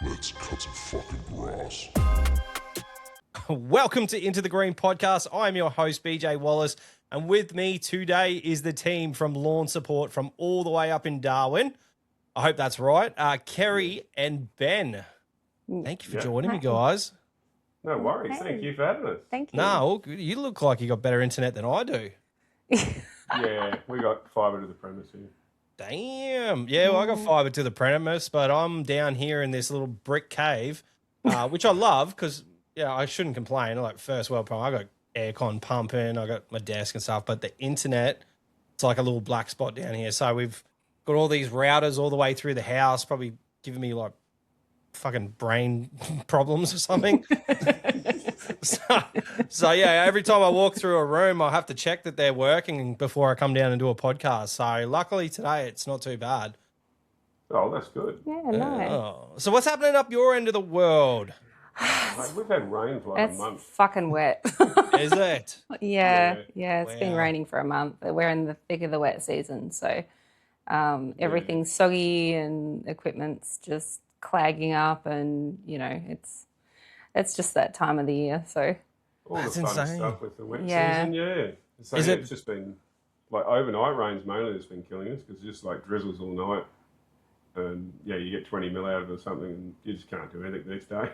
Let's cut some fucking grass. Welcome to Into the Green podcast. I'm your host, BJ Wallace, and with me today is the team from Lawn Support from all the way up in Darwin. I hope that's right. Kerrie and Ben. Thank you for joining me, guys. No worries. Okay. Thank you for having us. Thank you. No, all good. You look like you got better internet than I do. Yeah, we got fibre to the premise here. Damn. Yeah, well, I got fibre to the premise, but I'm down here in this little brick cave, which I love because, yeah, I shouldn't complain. Like, first world problem, I got aircon pumping, I got my desk and stuff, but the internet, it's like a little black spot down here. So we've got all these routers all the way through the house, probably giving me like fucking brain problems or something. so yeah, every time I walk through a room, I have to check that they're working before I come down and do a podcast. So luckily today it's not too bad. Oh, that's good. Yeah, no. Oh. So what's happening up your end of the world? Like, we've had rain for like It's a month. fucking wet. Is it? Yeah, it's been Wow. raining for a month. We're in the thick of the wet season, so everything's soggy and equipment's just clagging up, and you know it's just that time of the year. So All That's the fun insane. stuff with the wet Yeah. season, yeah. So Is yeah, it- it's just been like overnight rains mainly that's been killing us because just like drizzles all night. And yeah, you get 20 mil out of it or something and you just can't do anything the next day.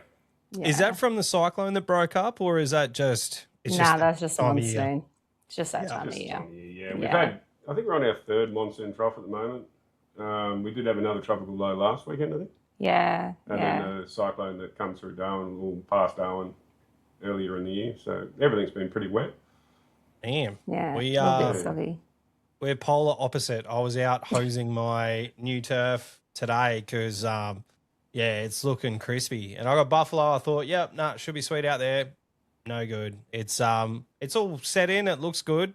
yeah. Is that from the cyclone that broke up, or is that just? It's nah, just that's just a time of year? monsoon. It's just that time of Just year. time of year, yeah. We've Yeah. had, I think we're on our third monsoon trough at the moment. We did have another tropical low last weekend, I think. Yeah, And yeah. then the cyclone that comes through Darwin, all past Darwin earlier in the year. So everything's been pretty wet. Damn. Yeah, We a little are. bit soggy. We're polar opposite. I was out hosing my new turf today because, yeah, it's looking crispy. And I got buffalo. I thought, yep, nah, should be sweet out there. No good. It's all set in. It looks good,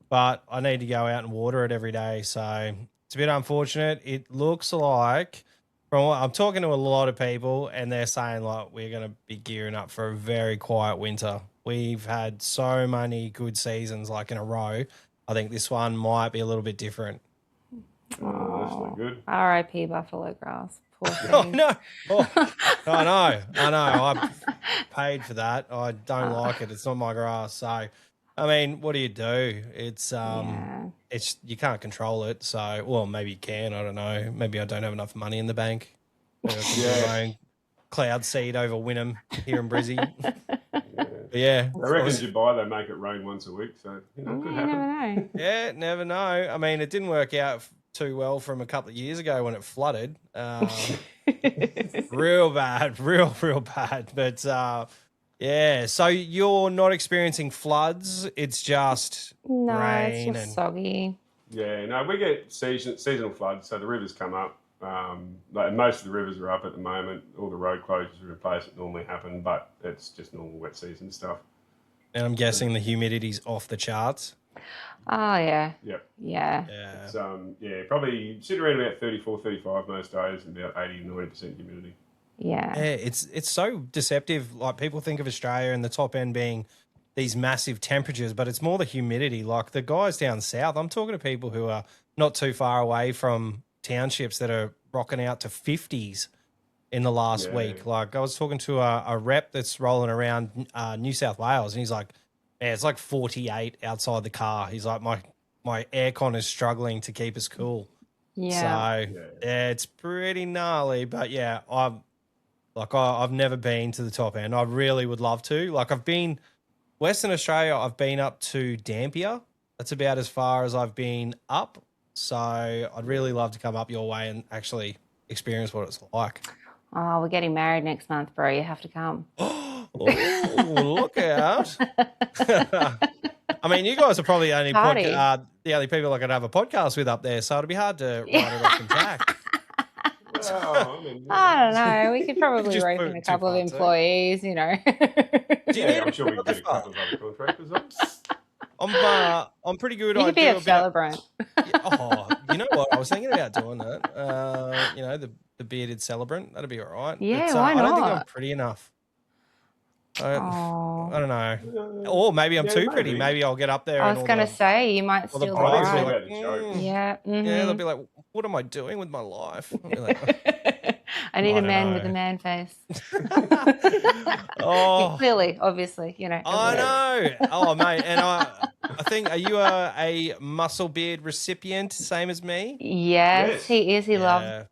but I need to go out and water it every day. So it's a bit unfortunate. It looks like, from what I'm talking to a lot of people, and they're saying like we're going to be gearing up for a very quiet winter. We've had so many good seasons like in a row. I think this one might be a little bit different. Oh, that's not good. R.I.P. buffalo grass. Poor Oh thing. no! Oh, I know. I paid for that. I don't like it. It's not my grass. So, I mean, what do you do? It's Yeah. it's you can't control it. So, well, maybe you can. I don't know. Maybe I don't have enough money in the bank. Maybe I can do my own cloud seed over Wynnum here in Brizzy. But yeah, I reckon Dubai, they make it rain once a week. So, you know, it could You happen. never know. yeah, never know. I mean, it didn't work out too well from a couple of years ago when it flooded. Real bad, real bad. But yeah, so you're not experiencing floods. It's just No, rain it's just soggy. Yeah, no, we get seasonal floods. So the rivers come up. Like most of the rivers are up at the moment. All the road closures are in place that normally happen, but it's just normal wet season stuff. and I'm guessing the humidity's off the charts. Oh, yeah. Yep. Yeah. Yeah. It's, yeah, probably sit around about 34, 35 most days and about 80, 90% humidity. Yeah. Yeah, it's so deceptive. Like people think of Australia and the top end being these massive temperatures, but it's more the humidity. Like the guys down south, I'm talking to people who are not too far away from townships that are rocking out to 50s in the last week. Like I was talking to a rep that's rolling around New South Wales, and he's like, yeah, it's like 48 outside the car. He's like, my aircon is struggling to keep us cool. Yeah. So yeah, it's pretty gnarly. But yeah, I've never been to the top end. I really would love to. Like I've been Western Australia. I've been up to Dampier. That's about as far as I've been up. So I'd really love to come up your way and actually experience what it's like. Oh, we're getting married next month, bro. You have to come. Oh, look out. I mean, you guys are probably the only Party. the only people I could have a podcast with up there, so it'd be hard to write it off and Jack. Well, I mean, I don't know. We could probably Just rope put in a it couple of two parts, eh? employees, you know. Do you yeah, need I'm sure we can get a stuff? couple of other contractors on. I'm pretty good. You I could be do a bit of- celebrant. Oh, you know what? I was thinking about doing that. You know, the bearded celebrant. That'd be all right. Yeah, But, why I don't think I'm not? pretty enough. Oh, I don't know. Or maybe I'm Yeah, too pretty. maybe. Maybe I'll get up there. I and was all going to the- say, you might all the steal the brides brides will will bride. be like, the joke. Yeah. Yeah, they'll mhm. be like, "What am I doing with my life?" I'll be like, I need a don't man with know. a man face. Oh, Clearly, obviously, you know. I know. Oh, mate. And I think, are you a muscle beard recipient, same as me? Yes, Yes. he is. He loves Yeah. it.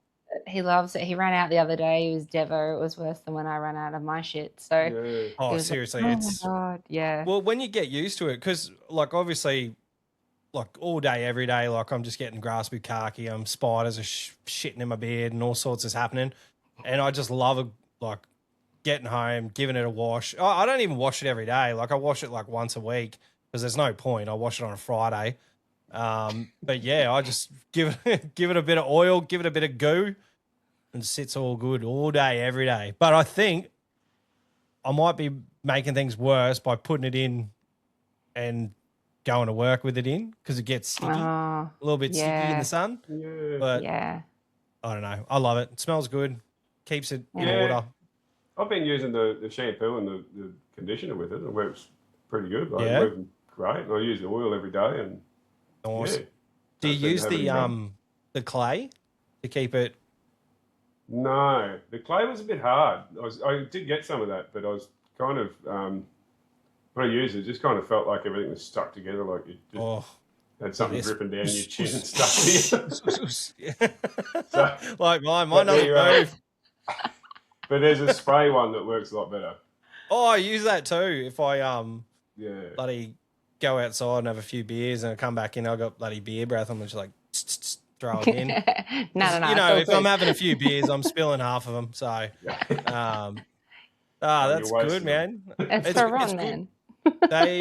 He loves it. He ran out the other day. He was Devo. It was worse than when I ran out of my shit. So Yeah. he Oh, was like, seriously. oh It's, my God, yeah. well, when you get used to it, because, like, obviously, like, all day, every day, like, I'm just getting grass bukkake, spiders are shitting in my beard and all sorts is happening. And I just love it, like, getting home, giving it a wash. I don't even wash it every day. Like, I wash it, like, once a week because there's no point. I wash it on a Friday. But, yeah, I just give it a bit of oil, give it a bit of goo, and sits all good all day, every day. But I think I might be making things worse by putting it in and going to work with it in because it gets sticky, a little bit sticky in yeah, the sun. Yeah. But yeah. I don't know. I love it. It smells good. Keeps it in Yeah. order. I've been using the shampoo and the conditioner with it. It works pretty good. Like, Yeah? It's working great. And I use the oil every day. And Nice. yeah. Do you Don't seem to use have any trouble. the clay to keep it? No, the clay was a bit hard. I did get some of that, but I was kind of when I used it, just kind of felt like everything was stuck together, like you just Oh, had something Yes. dripping down your chin and stuff. So, like mine but doesn't move. but there's a spray one that works a lot better. Oh, I use that too. If I Yeah, bloody go outside and have a few beers and I come back in, I got bloody beer breath. I'm just like throw it in. No. You know, it's if all I'm good. having a few beers, I'm spilling half of them. So, yeah. that's you're good, wasting man. It's It's for good. Ron, man. They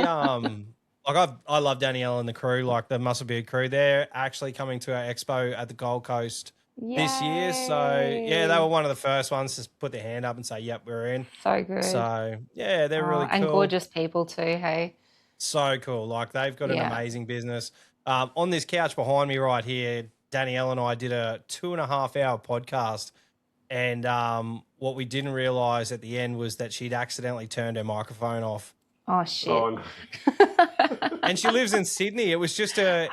like I love Danielle and the crew, like the Muscle Beard crew. They're actually coming to our expo at the Gold Coast this year. So yeah, they Yay. were one of the first ones to put their hand up and say, "Yep, we're in." So good. So yeah, they're really And cool. gorgeous people too, hey? So cool. Like they've got an Yeah. amazing business. On this couch behind me right here, Danielle and I did a 2.5-hour podcast. And what we didn't realize at the end was that she'd accidentally turned her microphone off. Oh, shit. Oh, no. And she lives in Sydney. It was just a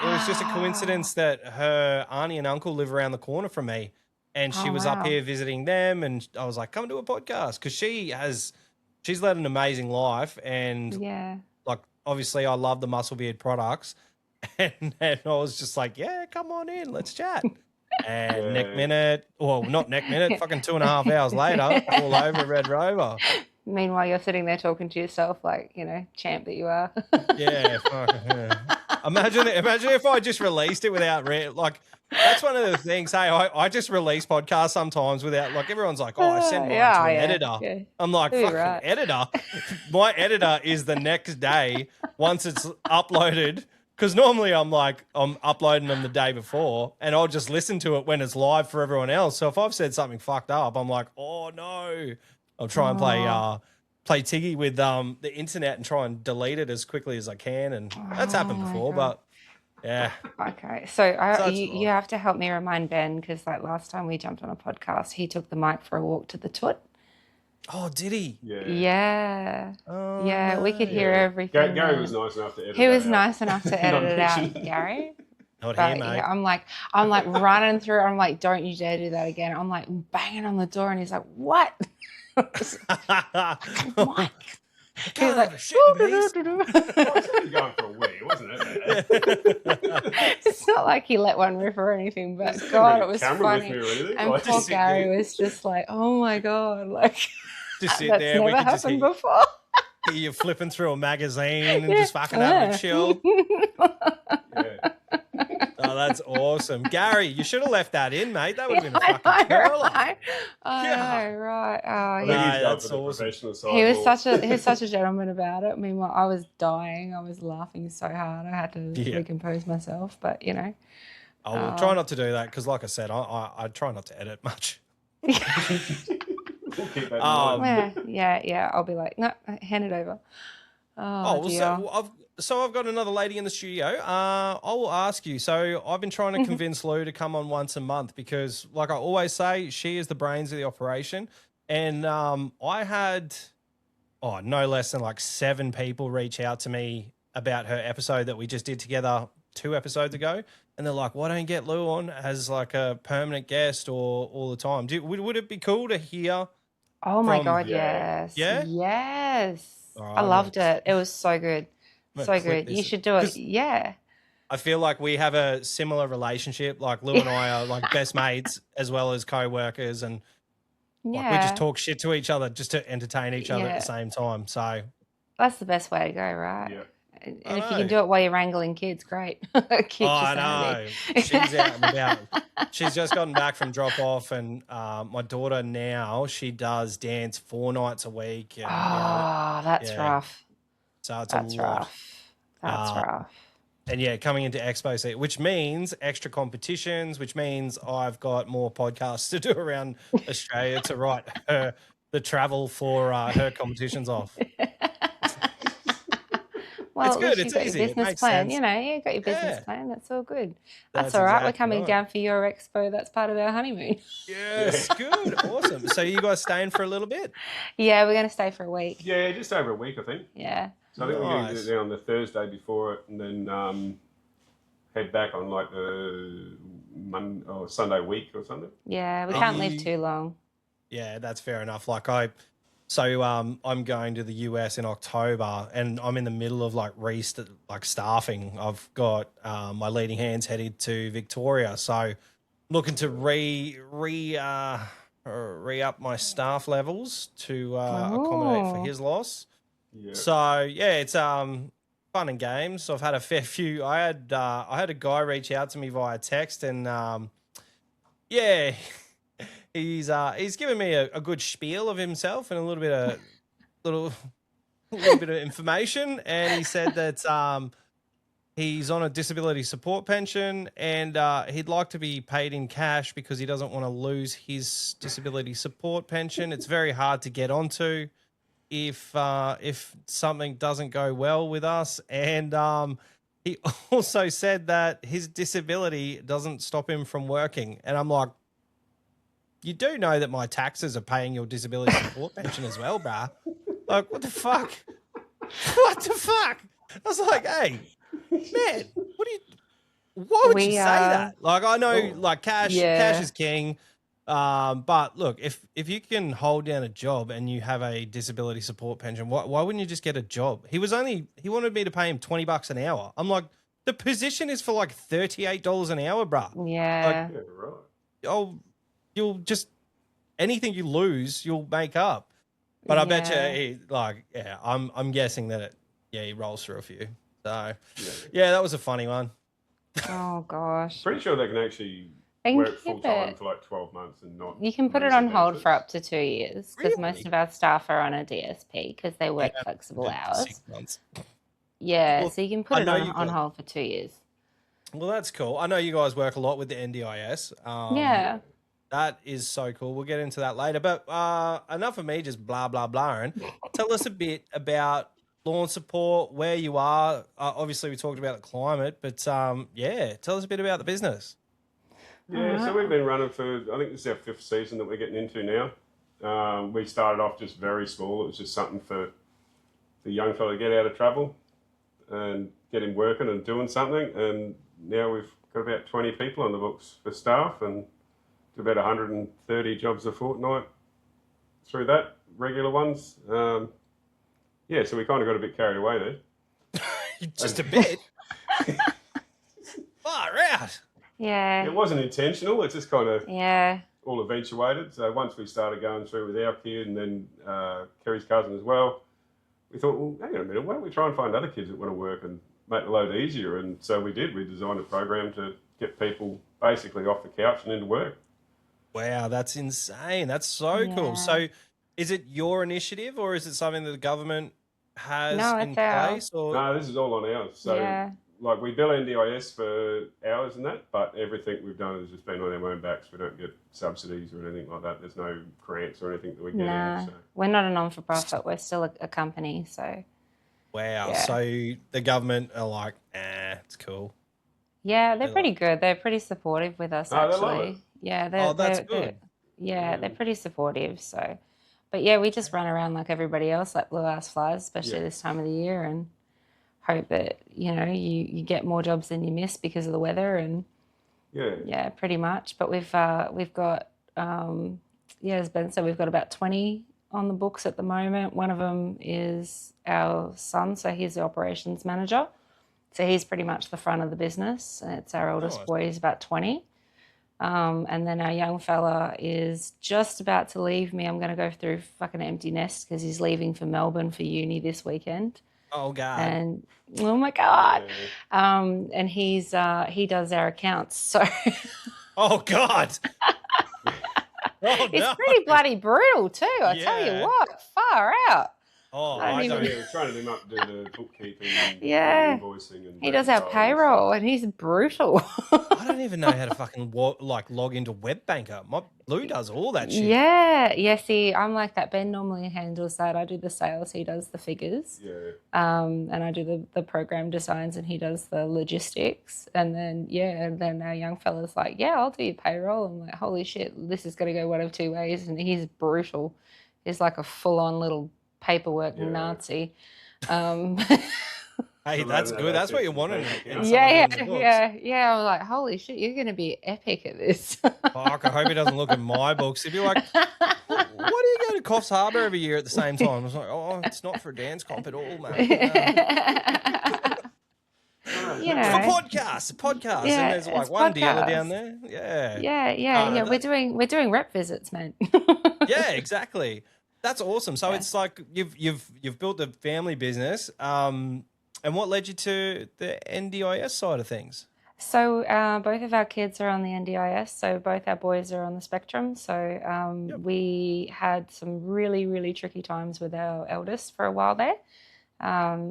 coincidence that her auntie and uncle live around the corner from me. And she Oh, was up wow. here visiting them. And I was like, come do a podcast. Because she's led an amazing life. And Yeah. like, obviously I love the Muscle Beard products. And I was just like, yeah, come on in, let's chat. And next minute, well, not next minute, fucking 2.5 hours later, all over Red Rover. Meanwhile, you're sitting there talking to yourself like, you know, champ that you are. Yeah, fucking, yeah. Imagine if I just released it without like. That's one of the things. Hey, I just release podcasts sometimes without, like, everyone's like, oh, I send mine to an editor. Yeah. I'm like, You're fucking right. editor. My editor is the next day once it's uploaded. Because normally I'm uploading them the day before and I'll just listen to it when it's live for everyone else. So if I've said something fucked up, I'm like, oh no. I'll try and play Tiggy with the internet and try and delete it as quickly as I can. And that's happened my before, God. but yeah. Okay. So Such you have to help me remind Ben because like last time we jumped on a podcast, he took the mic for a walk to the toot. Oh, did he? Yeah. Yeah. Oh, Yeah, we could hear Yeah. everything. Gary man. was nice enough to edit He was that out. nice enough to edit it out, Non-fiction. Gary. Not But here, mate. yeah, I'm like running through. I'm like, don't you dare do that again. I'm like banging on the door, and he's like, what? What? He was like, It was going for a wee, wasn't it? it's not like he let one rip or anything, but God, it was Camera with funny. me or anything. And Like, poor just sit Gary there. was just like, oh my God, like Just sit that's there. We never could just happened hear, before. hear you flipping through a magazine and just fucking having a chill. Yeah. Oh, that's awesome. Gary, you should have left that in, mate. That would have been a I fucking know, curler. right? I Yeah. know, right? Oh, I he, think Nah, he's going that's for the awesome. professional side. he was more. such a gentleman about it. Meanwhile, I was dying. I was laughing so hard. I had to Yeah. recompose myself. But you know, I will try not to do that because, like I said, I try not to edit much. We'll keep that in mind. yeah. I'll be like, no, hand it over. Oh, Well, dear. so I've got another lady in the studio. I will ask you. So I've been trying to convince Lou to come on once a month because, like I always say, she is the brains of the operation. And I had, no less than like 7 people reach out to me about her episode that we just did together 2 episodes ago, and they're like, "Why don't you get Lou on as like a permanent guest or all the time?" Would it be cool to hear? Oh my From God, Yeah. yes. Yeah? Yes. All right, I loved it. It was so good. I'm gonna So clip good. You this should do it. because Yeah. I feel like we have a similar relationship. Like Lou and I are like best mates as well as co-workers, and like we just Yeah. talk shit to each other just to entertain each other at the Yeah. same time. So That's the best way to go, right? Yeah. And I if you can know. do it while you're wrangling kids, great. Keeps Oh, your I sanity. know. She's out and about. She's just gotten back from drop off, and my daughter now she does dance 4 nights a week, and Oh, that's yeah, rough. so it's a That's lot. rough. That's Um, rough. and yeah, coming into Expo season, which means extra competitions, which means I've got more podcasts to do around Australia to write her the travel for her competitions off. Well, It's at good. least It's you've got your easy. It business makes plan. sense. You've got your business Yeah, plan. That's all good. That's that's all right. We're exactly coming right. down for your expo. That's part of our honeymoon. Yes, good, awesome. So you guys staying for a little bit? Yeah, we're going to stay for a week. Yeah, just over a week, I think. Yeah. So I think we're going to Nice. get there on the Thursday before it, and then head back on like the Sunday week or something. Yeah, we Are can't leave you? too long. Yeah, that's fair enough. I'm going to the US in October, and I'm in the middle of like staffing. I've got my leading hands headed to Victoria, so looking to re up my staff levels to accommodate for Oh, his loss. Yeah. So yeah, it's fun and games. I've had a fair few. I had a guy reach out to me via text, and yeah, he's given me a good spiel of himself and a little bit of information, and he said that he's on a disability support pension, and he'd like to be paid in cash because he doesn't want to lose his disability support pension. It's very hard to get onto if something doesn't go well with us, and he also said that his disability doesn't stop him from working, and I'm like, you do know that my taxes are paying your disability support pension as well, bruh. Like, what the fuck? What the fuck? I was like, hey, man, why would you we say that? Like, I know, like, cash yeah, is king. But look, if you can hold down a job and you have a disability support pension, why wouldn't you just get a job? He wanted me to pay him $20 an hour. I'm like, the position is for like $38 an hour, bruh. yeah, Yeah, right. Oh, you'll just anything you lose, you'll make up. But I bet you, I'm guessing that he rolls through a few. So, yeah, that was a funny one. Oh gosh. Pretty sure they can actually And work keep full time it. for like 12 months and not. You can put it lose on their hold for up benefits. to 2 years because most Really? of our staff are on a DSP because they I work have flexible it for hours. 6 months. Yeah, Well, so you can put I it know on, you on guys. hold for 2 years. Well, that's cool. I know you guys work a lot with the NDIS. Yeah. That is so cool. We'll get into that later. But enough of me just blah, blah, blahing. Tell us a bit about lawn support, where you are. Obviously, we talked about the climate, but yeah, tell us a bit about the business. Yeah, so we've been running for, I think this is our 5th season that we're getting into now. We started off just very small. It was just something for the young fella to get out of trouble and get him working and doing something. And now we've got about 20 people on the books for staff and do about 130 jobs a fortnight through that, regular ones. Yeah, so we kind of got a bit carried away there. Just a bit. Far out. Yeah. It wasn't intentional. It just kind of Yeah. all eventuated. So once we started going through with our kid and then Kerrie's cousin as well, we thought, well, hang on a minute, why don't we try and find other kids that want to work and make the load easier? And so we did. We designed a program to get people basically off the couch and into work. Wow, that's insane. That's so cool. Yeah. So is it your initiative or is it something that the government has No, in it's ours. place? Or No, this is all on ours. So Yeah. like we bill NDIS for hours and that, but everything we've done has just been on our own backs. We don't get subsidies or anything like that. There's no grants or anything that we're getting. Nah, So. we're not a non-for-profit. We're still a company, so wow. Yeah. So the government are like, it's cool. yeah, they're They pretty good. They're pretty supportive with us, Oh, they love actually. it. Yeah, Oh, that's good. they're pretty supportive. So, but yeah, we just run around like everybody else, like blue ass flies, especially Yeah. this time of the year, and hope that, you get more jobs than you miss because of the weather and yeah, pretty much. But we've got, as Ben said, we've got about 20 on the books at the moment. One of them is our son, so he's the operations manager. So he's pretty much the front of the business. It's our oldest boy, he's about 20. And then our young fella is just about to leave me. I'm going to go through fucking empty nest because he's leaving for Melbourne for uni this weekend. Oh, God. And, oh, my God. And he does our accounts, so... Oh, God. It's pretty bloody brutal too, I tell you what. Far out. Oh, we're training him up to do the bookkeeping and invoicing. And he does our payroll and he's brutal. I don't even know how to fucking log into WebBanker. My Blue does all that shit. Yeah. See, I'm like that. Ben normally handles that. I do the sales, he does the figures. Yeah. And I do the program designs and he does the logistics. And then our young fella's like, I'll do your payroll. I'm like, holy shit, this is going to go one of two ways. And he's brutal. He's like a full-on little paperwork Nazi. Hey, that's good. That's what you wanted. Yeah. I'm like, holy shit, you're going to be epic at this. Fuck, I hope he doesn't look at my books. He'd be like, why do you go to Coffs Harbour every year at the same time? I was like, it's not for a dance comp at all, mate. It's a podcast. Yeah, and there's like one dealer down there. Yeah. We're doing rep visits, man. Yeah, exactly. That's awesome. So it's like you've built a family business. And what led you to the NDIS side of things? So both of our kids are on the NDIS. So both our boys are on the spectrum. So we had some really, really tricky times with our eldest for a while there.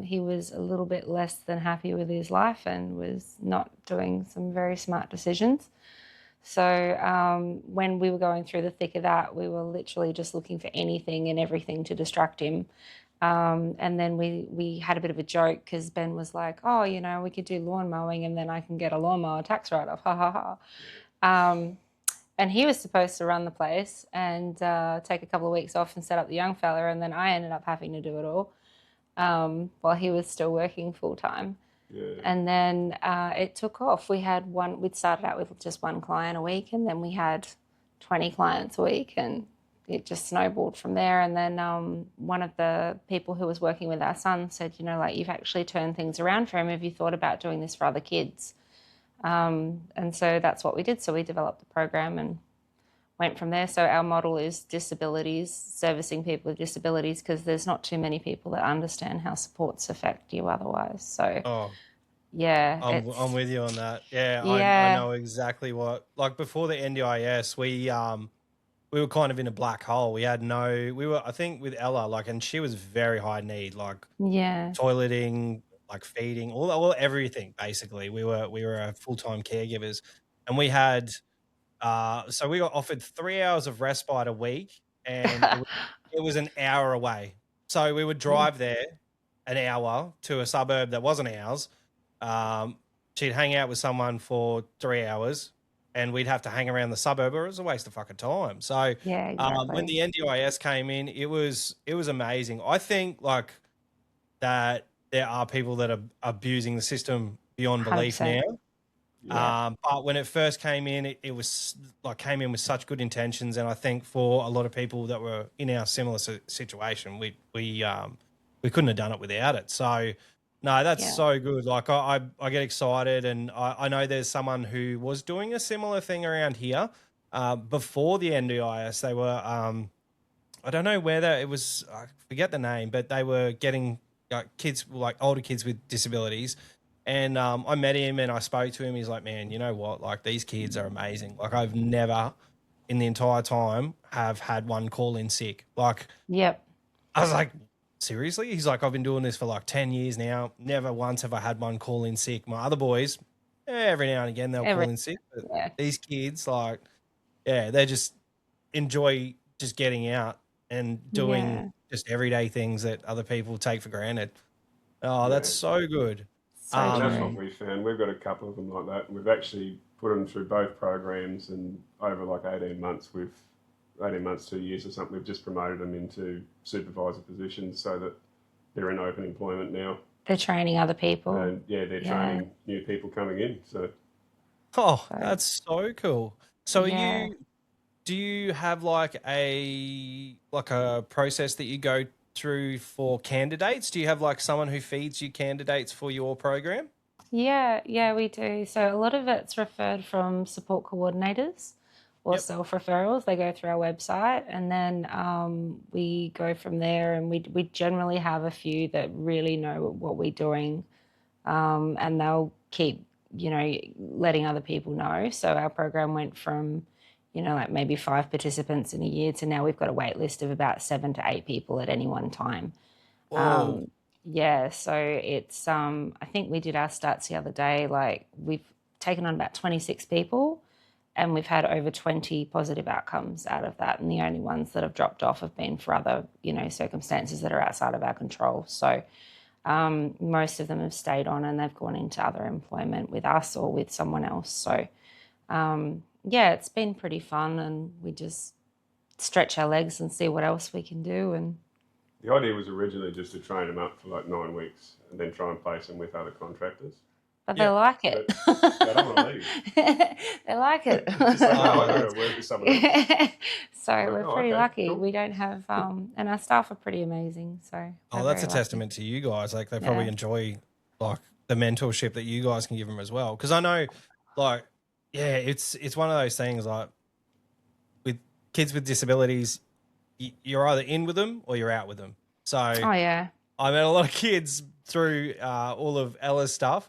He was a little bit less than happy with his life and was not doing some very smart decisions. So when we were going through the thick of that, we were literally just looking for anything and everything to distract him. And then we had a bit of a joke because Ben was like, we could do lawn mowing and then I can get a lawnmower tax write-off, ha, ha, ha. And he was supposed to run the place and take a couple of weeks off and set up the young fella, and then I ended up having to do it all while he was still working full-time. Yeah. And then it took off. We'd started out with just one client a week, and then we had 20 clients a week, and it just snowballed from there. And then one of the people who was working with our son said, you've actually turned things around for him. Have you thought about doing this for other kids? And so that's what we did. So we developed the program and went from there. So our model is disabilities, servicing people with disabilities, because there's not too many people that understand how supports affect you otherwise. So, I'm with you on that. I know exactly what. Like before the NDIS, we were kind of in a black hole. I think with Ella, and she was very high need, toileting, feeding, all everything basically. We were full-time caregivers, and we had. So we got offered 3 hours of respite a week, and it was an hour away. So we would drive there an hour to a suburb that wasn't ours. She'd hang out with someone for 3 hours, and we'd have to hang around the suburb, or it was a waste of fucking time. So when the NDIS came in, it was amazing. I think that there are people that are abusing the system beyond belief 100%. Now. Yeah. But when it first came in, it was came in with such good intentions, and I think for a lot of people that were in our similar situation, we couldn't have done it without it. So no, that's so good. I get excited, and I know there's someone who was doing a similar thing around here before the NDIS. They were I don't know whether it was, I forget the name, but they were getting kids, older kids with disabilities. And I met him and I spoke to him. He's like, man, you know what? These kids are amazing. I've never in the entire time have had one call in sick. Yep. I was like, seriously? He's like, I've been doing this for 10 years now. Never once have I had one call in sick. My other boys, every now and again they'll call in sick. But these kids, they just enjoy just getting out and doing just everyday things that other people take for granted. Oh, that's so good. That's what we found. We've got a couple of them like that. We've actually put them through both programs, and over 18 months, 2 years or something, we've just promoted them into supervisor positions so that they're in open employment now. They're training other people. And they're training new people coming in. So That's so cool. So Yeah. do you have like a process that you go through for candidates? Do you have like someone who feeds you candidates for your program? Yeah, we do. So a lot of it's referred from support coordinators or Yep. self-referrals. They go through our website, and then we go from there, and we generally have a few that really know what we're doing, and they'll keep, letting other people know. So our program went from, like maybe 5 participants in a year to now we've got a wait list of about 7 to 8 people at any one time. Whoa. Yeah, so it's I think we did our stats the other day, like we've taken on about 26 people and we've had over 20 positive outcomes out of that, and the only ones that have dropped off have been for other, circumstances that are outside of our control. So most of them have stayed on and they've gone into other employment with us or with someone else. So it's been pretty fun, and we just stretch our legs and see what else we can do. And the idea was originally just to train them up for like 9 weeks and then try and place them with other contractors. But they like it. But they don't want to leave. They like it. Just like, I got to work with someone else. So we're pretty okay, lucky. cool. We don't have, and our staff are pretty amazing. So That's a testament to you guys. Like they probably enjoy like the mentorship that you guys can give them as well. Because I know, like, it's one of those things like with kids with disabilities, you're either in with them or you're out with them. So I met a lot of kids through all of Ella's stuff,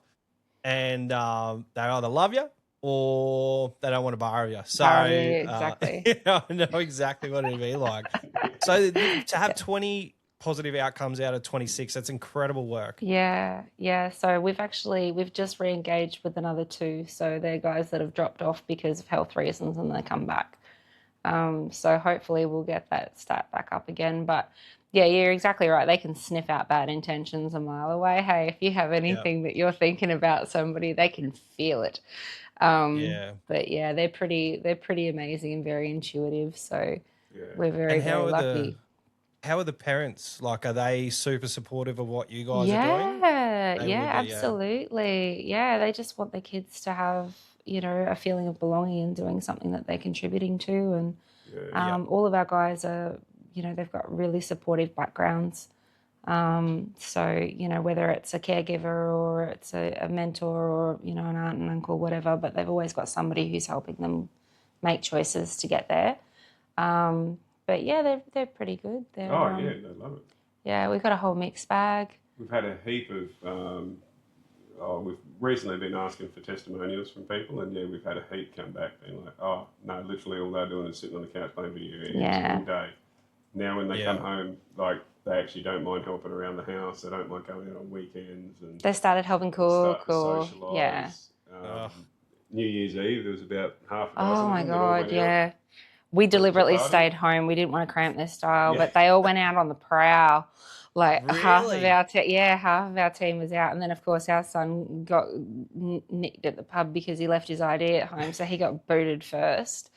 and they either love you or they don't want to borrow you. So exactly. I know exactly what it'd be like. So to have 20 positive outcomes out of 26, that's incredible work. Yeah. So we've just re-engaged with another 2. So they're guys that have dropped off because of health reasons and they come back. So hopefully we'll get that stat back up again. But yeah, you're exactly right. They can sniff out bad intentions a mile away. Hey, if you have anything that you're thinking about somebody, they can feel it. But yeah, they're pretty amazing and very intuitive. So we're very lucky. How are the parents? Like, are they super supportive of what you guys are doing? Yeah, absolutely. Yeah, they just want their kids to have, a feeling of belonging and doing something that they're contributing to. And all of our guys are, they've got really supportive backgrounds. So, whether it's a caregiver or it's a mentor or, an aunt and uncle, whatever, but they've always got somebody who's helping them make choices to get there. But yeah, they're pretty good. They love it. Yeah, we've got a whole mixed bag. We've had a heap of, we've recently been asking for testimonials from people, and we've had a heap come back being like, oh, no, literally all they're doing is sitting on the couch playing video games all day. Now when they come home, like, they actually don't mind helping around the house. They don't mind going out on weekends. And they started helping cook or, New Year's Eve, there was about half a dozen. Oh my God, yeah. We deliberately stayed home. We didn't want to cramp their style, but they all went out on the prowl. Like half of our team was out, and then of course our son got nicked at the pub because he left his ID at home, so he got booted first.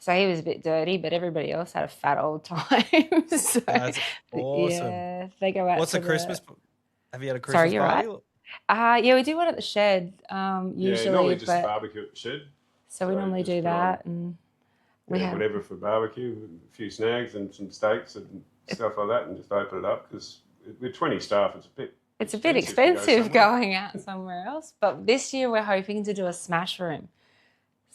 So he was a bit dirty, but everybody else had a fat old time. So, that's awesome. Yeah, they go out. What's a Christmas? Have you had a Christmas Sorry, you're party? Right. Yeah, we do one at the shed. Usually, normally just barbecue at the shed. So we normally do that, and we have whatever for barbecue, a few snags and some steaks and stuff like that, and just open it up because with 20 staff, it's a bit expensive going out somewhere else. But this year we're hoping to do a smash room.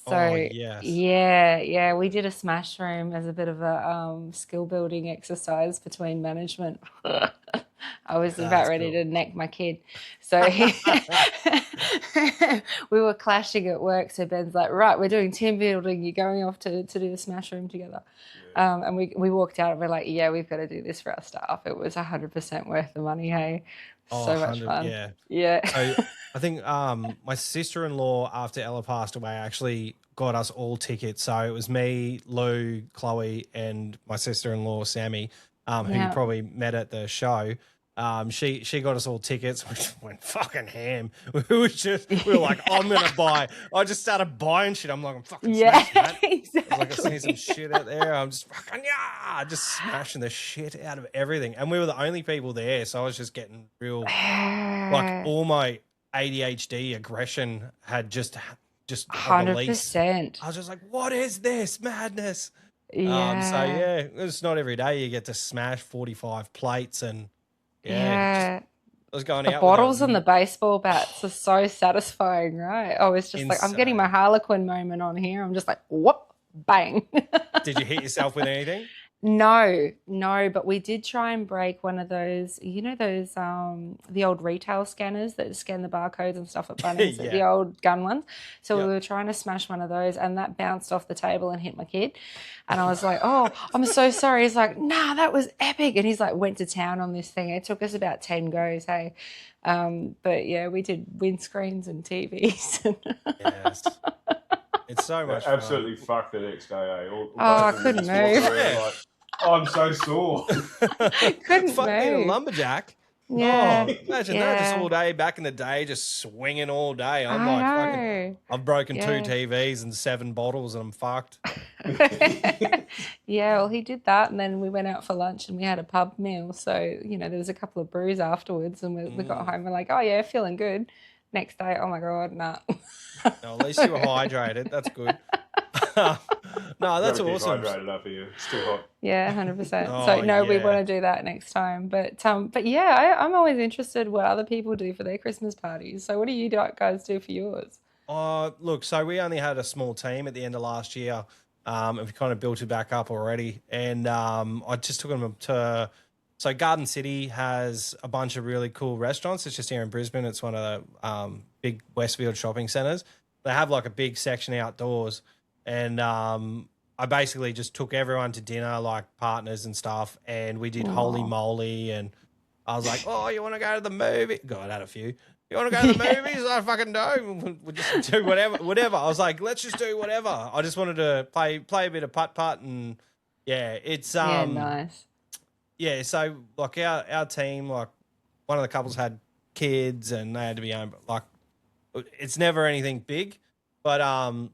So yeah, we did a smash room as a bit of a skill building exercise between management. I was about ready to neck my kid. So we were clashing at work. So Ben's like, right, we're doing team building. You're going off to do the smash room together. And we walked out and we're like, yeah, we've got to do this for our staff. It was 100% worth the money, hey? So much fun. Yeah. So I think my sister-in-law, after Ella passed away, actually got us all tickets. So it was me, Lou, Chloe, and my sister-in-law, Sammy, who you probably met at the show. She got us all tickets. We just went fucking ham. We were like, I'm gonna buy. I just started buying shit. I'm like, I'm fucking smashing that. Exactly. I was like, I see some shit out there. I'm just fucking just smashing the shit out of everything. And we were the only people there, so I was just getting real, like all my ADHD aggression had just 100%. I was just like, what is this madness? Yeah. So yeah, it's not every day you get to smash 45 plates and Yeah. I was going The out bottles with and the baseball bats are so satisfying, right? I was just like, I'm getting my Harlequin moment on here. I'm just like, whoop, bang. Did you hit yourself with anything? No, but we did try and break one of those, those the old retail scanners that scan the barcodes and stuff at Bunnings, Yeah. the old gun ones. So Yep. we were trying to smash one of those and that bounced off the table and hit my kid. And I was like, oh, I'm so sorry. He's like, nah, that was epic. And he's like, went to town on this thing. It took us about 10 goes, hey. But yeah, we did windscreens and TVs. Yes. It's so much fun. Absolutely fucked the next day, eh? I couldn't move. Like, oh, I'm so sore. Couldn't Fuck being a move. lumberjack. Yeah. Oh, imagine that just all day back in the day, just swinging all day. I'm I like, know. I've broken Yeah. 2 TVs and 7 bottles and I'm fucked. Yeah, well, he did that, and then we went out for lunch and we had a pub meal. So there was a couple of brews afterwards, and we got home. We're like, oh yeah, feeling good. Next day, oh my god, nah. No, at least you were hydrated. That's good. No, that's Gotta keep awesome. hydrated up here. It's too hot. Yeah, 100%. Oh, So no, we yeah. want to do that next time. But yeah, I'm always interested what other people do for their Christmas parties. So what do you guys do for yours? Look, so we only had a small team at the end of last year. And we kind of built it back up already. And I just took them to... So Garden City has a bunch of really cool restaurants. It's just here in Brisbane. It's one of the big Westfield shopping centres. They have like a big section outdoors. And I basically just took everyone to dinner, like partners and stuff. And we did Holy Moly. And I was like, oh, you want to go to the movie? God, I had a few. You want to go to the movies? I fucking don't. We'll just do whatever. I was like, let's just do whatever. I just wanted to play a bit of putt and yeah, it's Yeah, nice. yeah. So like our team, like one of the couples had kids and they had to be home. But like, it's never anything big, but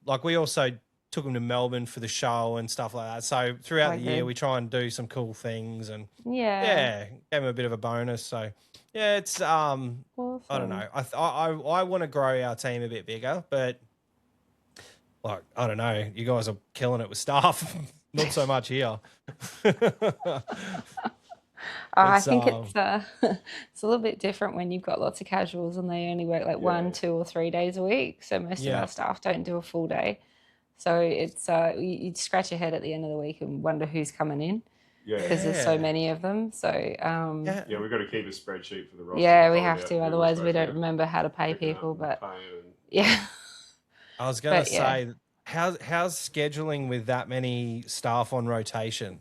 like we also took them to Melbourne for the show and stuff like that. So throughout the year, we try and do some cool things and yeah, gave them a bit of a bonus. So. Yeah, it's Awesome. I don't know. I want to grow our team a bit bigger, but like I don't know. You guys are killing it with staff. Not so much here. I think it's it's a little bit different when you've got lots of casuals and they only work like 1, 2, or 3 days a week. So most of our staff don't do a full day. So it's you scratch your head at the end of the week and wonder who's coming in. Because there's so many of them. So yeah, we've got to keep a spreadsheet for the roster. Yeah, we have to. Otherwise, we don't remember how to pay people. But yeah, I was going to say, how's scheduling with that many staff on rotation?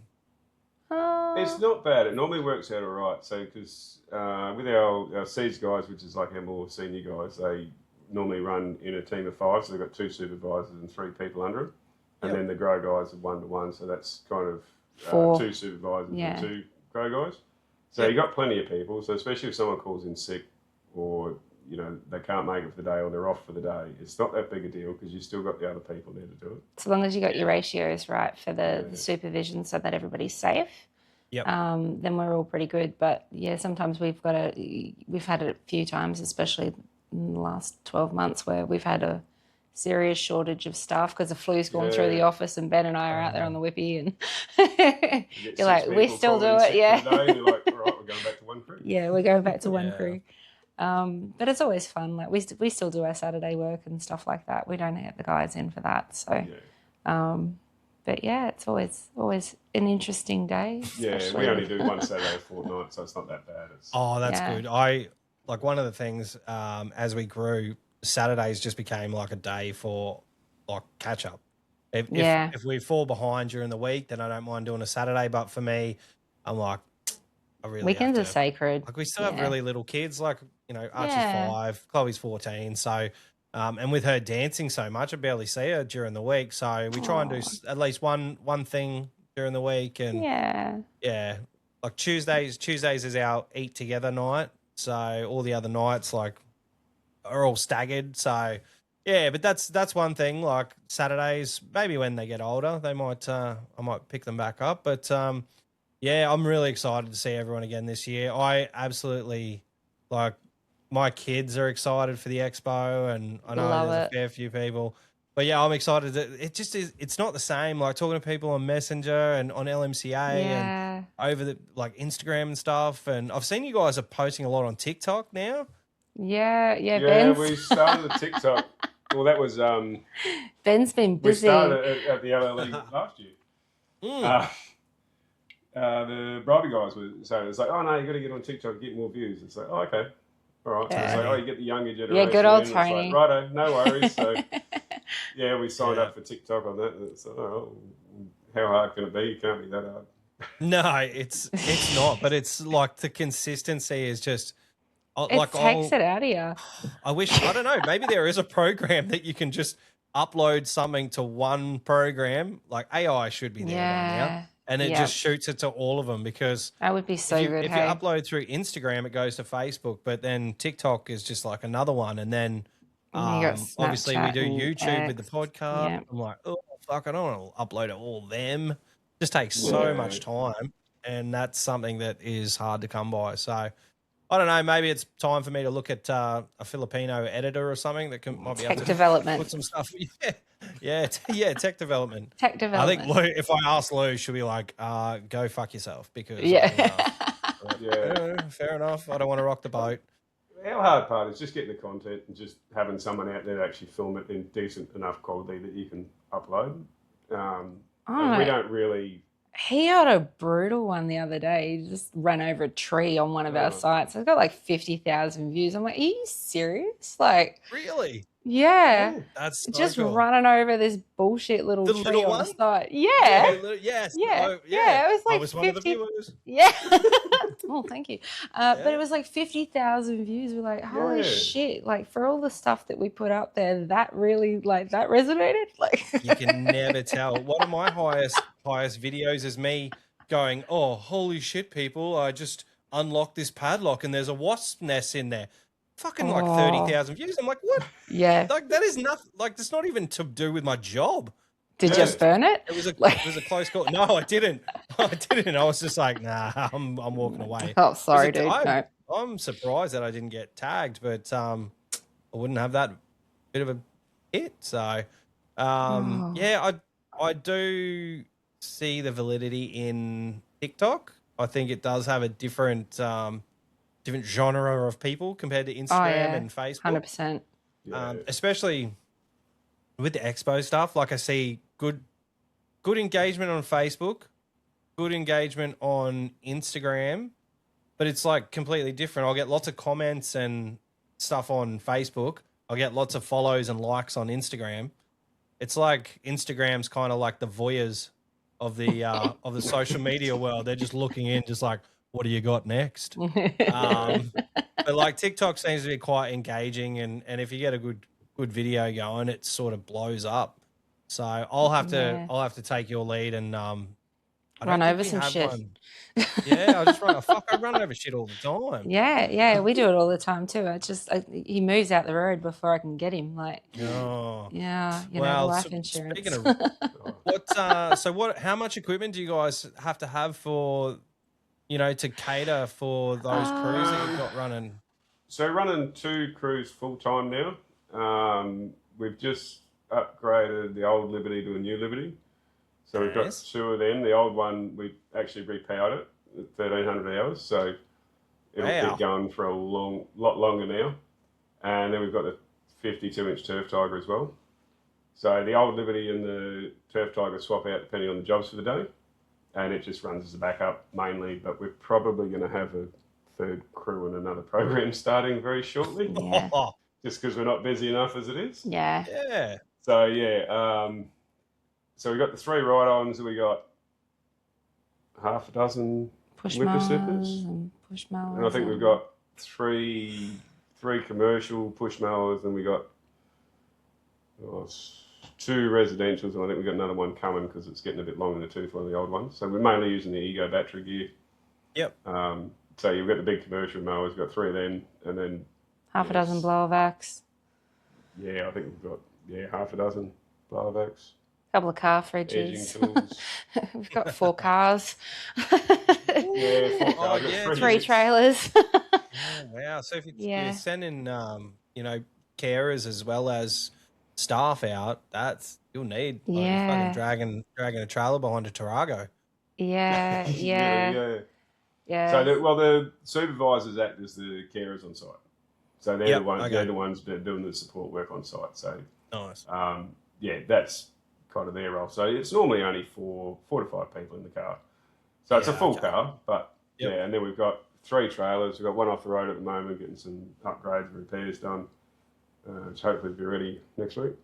It's not bad. It normally works out all right. So because with our Seeds guys, which is like our more senior guys, they normally run in a team of 5. So they've got 2 supervisors and 3 people under them. And then the grow guys are 1-to-1. So that's kind of 2 supervisors and 2 grow guys. So you got plenty of people. So especially if someone calls in sick or, they can't make it for the day or they're off for the day, it's not that big a deal because you still got the other people there to do it. So long as you got your ratios right for the supervision so that everybody's safe, then we're all pretty good. But yeah, sometimes we've had it a few times, especially in the last 12 months where we've had a serious shortage of staff because the flu's gone through the office and Ben and I are out there on the whippy and you're like, we still do it, You're like, all right, we're going back to 1 crew. Yeah, we're going back to 1 crew. But it's always fun. Like we still do our Saturday work and stuff like that. We don't get the guys in for that. So, but yeah, it's always an interesting day. Yeah, we only do 1 Saturday a fortnight, so it's not that bad. That's good. I like one of the things as we grew. Saturdays just became like a day for like catch up. If we fall behind during the week, then I don't mind doing a Saturday. But for me, I'm like, I really weekends have are sacred. Like we still have really little kids. Like Archie's 5, Chloe's 14. So, and with her dancing so much, I barely see her during the week. So we try and do at least one thing during the week. And like like Tuesdays is our eat together night. So all the other nights like are all staggered. So yeah, but that's one thing. Like Saturdays, maybe when they get older, they might I might pick them back up. But yeah, I'm really excited to see everyone again this year. I absolutely like my kids are excited for the expo, and I know Love there's a it. fair few people. But yeah, I'm excited. It just is. It's not the same. Like talking to people on Messenger and on LMCA and Yeah. over the like Instagram and stuff. And I've seen you guys are posting a lot on TikTok now. Yeah. Yeah, Ben's we started the TikTok. Well, that was Ben's been we busy. started at the LLE last year. Mm. The Bribey guys were saying, it's like, oh no, you got to get on TikTok to get more views. It's like, oh, okay, all right. Yeah. It's like, oh, you get the younger generation. Yeah, good old in. Tony. It's like, righto, no worries. So yeah, we signed Yeah. up for TikTok on that. And it's like, oh, how hard can it be? It can't be that hard. No, it's not. But it's like the consistency is just. It takes it out of you. I wish, I don't know, maybe there is a program that you can just upload something to one program. Like AI should be there by now. And it just shoots it to all of them, because That would be so if you, good. if Hey? you upload through Instagram, it goes to Facebook, but then TikTok is just like another one. And then And you got obviously we Snapchat do and YouTube with the X. podcast. Yeah. I'm like, oh, fuck, I don't want to upload it all them. Just takes so much time. And that's something that is hard to come by. So I don't know. Maybe it's time for me to look at a Filipino editor or something that might be able Tech to development. put some stuff. Yeah, tech development. Tech I development. think Lou, if I ask Lou, she'll be like, "Go fuck yourself," because Yeah. fair enough. I don't want to rock the boat. Our hard part is just getting the content and just having someone out there to actually film it in decent enough quality that you can upload. We don't really. He had a brutal one the other day. He just ran over a tree on one of our sites. It's got like 50,000 views. I'm like, are you serious? Like, Really? yeah. That's so Just cool. running over this bullshit little The tree little on one? the site. Yeah. Yes. Yeah. Oh, Yeah. It was like I was 50. one of the viewers. Yeah. Oh, thank you. But it was like 50,000 views. We're like, holy shit. Like, for all the stuff that we put up there, that really, like, that resonated. Like, You can never tell. One of my highest videos is me going, oh, holy shit, people, I just unlocked this padlock and there's a wasp nest in there. Fucking like 30,000 views. I'm like, what? yeah. Like, that is nothing. Like, that's not even to do with my job. Did you burn it? It was a close call. No, I didn't. I was just like, nah, I'm walking away. Oh, sorry, dude. No. I'm surprised that I didn't get tagged, but I wouldn't have that bit of a hit. So, yeah, I do see the validity in TikTok. I think it does have a different genre of people compared to Instagram and Facebook. 100%. Especially with the expo stuff. Like I see good engagement on Facebook, good engagement on Instagram, but it's like completely different. I'll get lots of comments and stuff on Facebook. I'll get lots of follows and likes on Instagram. It's like Instagram's kind of like the voyeurs of the social media world. They're just looking in, just like, what do you got next? But like TikTok seems to be quite engaging, and if you get a good video going, it sort of blows up. So I'll have to take your lead and run over some shit. Yeah, I run over shit all the time. Yeah, we do it all the time too. He moves out the road before I can get him. Like, oh, yeah, life insurance. Speaking of how much equipment do you guys have to have for, to cater for those crews that you've got running? So running 2 crews full time now. We've just upgraded the old Liberty to a new Liberty. So we've got 2 of them. The old one, we actually repowered it at 1,300 hours. So it'll keep going for a lot longer now. And then we've got the 52-inch Turf Tiger as well. So the old Liberty and the Turf Tiger swap out depending on the jobs for the day. And it just runs as a backup mainly. But we're probably going to have a 3rd crew and another program starting very shortly. Yeah. Just because we're not busy enough as it is. Yeah. Yeah. So, yeah. So we got the 3 ride-ons. We got half a dozen whipper supers. And push mowers. And I think we've got three commercial push mowers, and we got 2 residentials, and I think we've got another one coming because it's getting a bit long in the tooth, one of the old ones. So we're mainly using the Ego battery gear Yep. So you've got the big commercial mowers, you've got 3 of them, and then Half a dozen blower vacs. Yeah, I think we've got half a dozen blower vacs. Couple of car Edging fridges. tools. We've got 4 cars. Yeah, 4 cars. yeah, 3 trailers. Oh, wow. So if you're sending, carers as well as staff out, you'll need fucking dragging a trailer behind a Tarago. Yeah. So the supervisors act as the carers on site. So they're the ones that are doing the support work on site. So nice. That's kind of their role. So it's normally only 4 to 5 people in the car. So it's a full car, but and then we've got 3 trailers. We've got one off the road at the moment, getting some upgrades and repairs done. Which hopefully will be ready next week.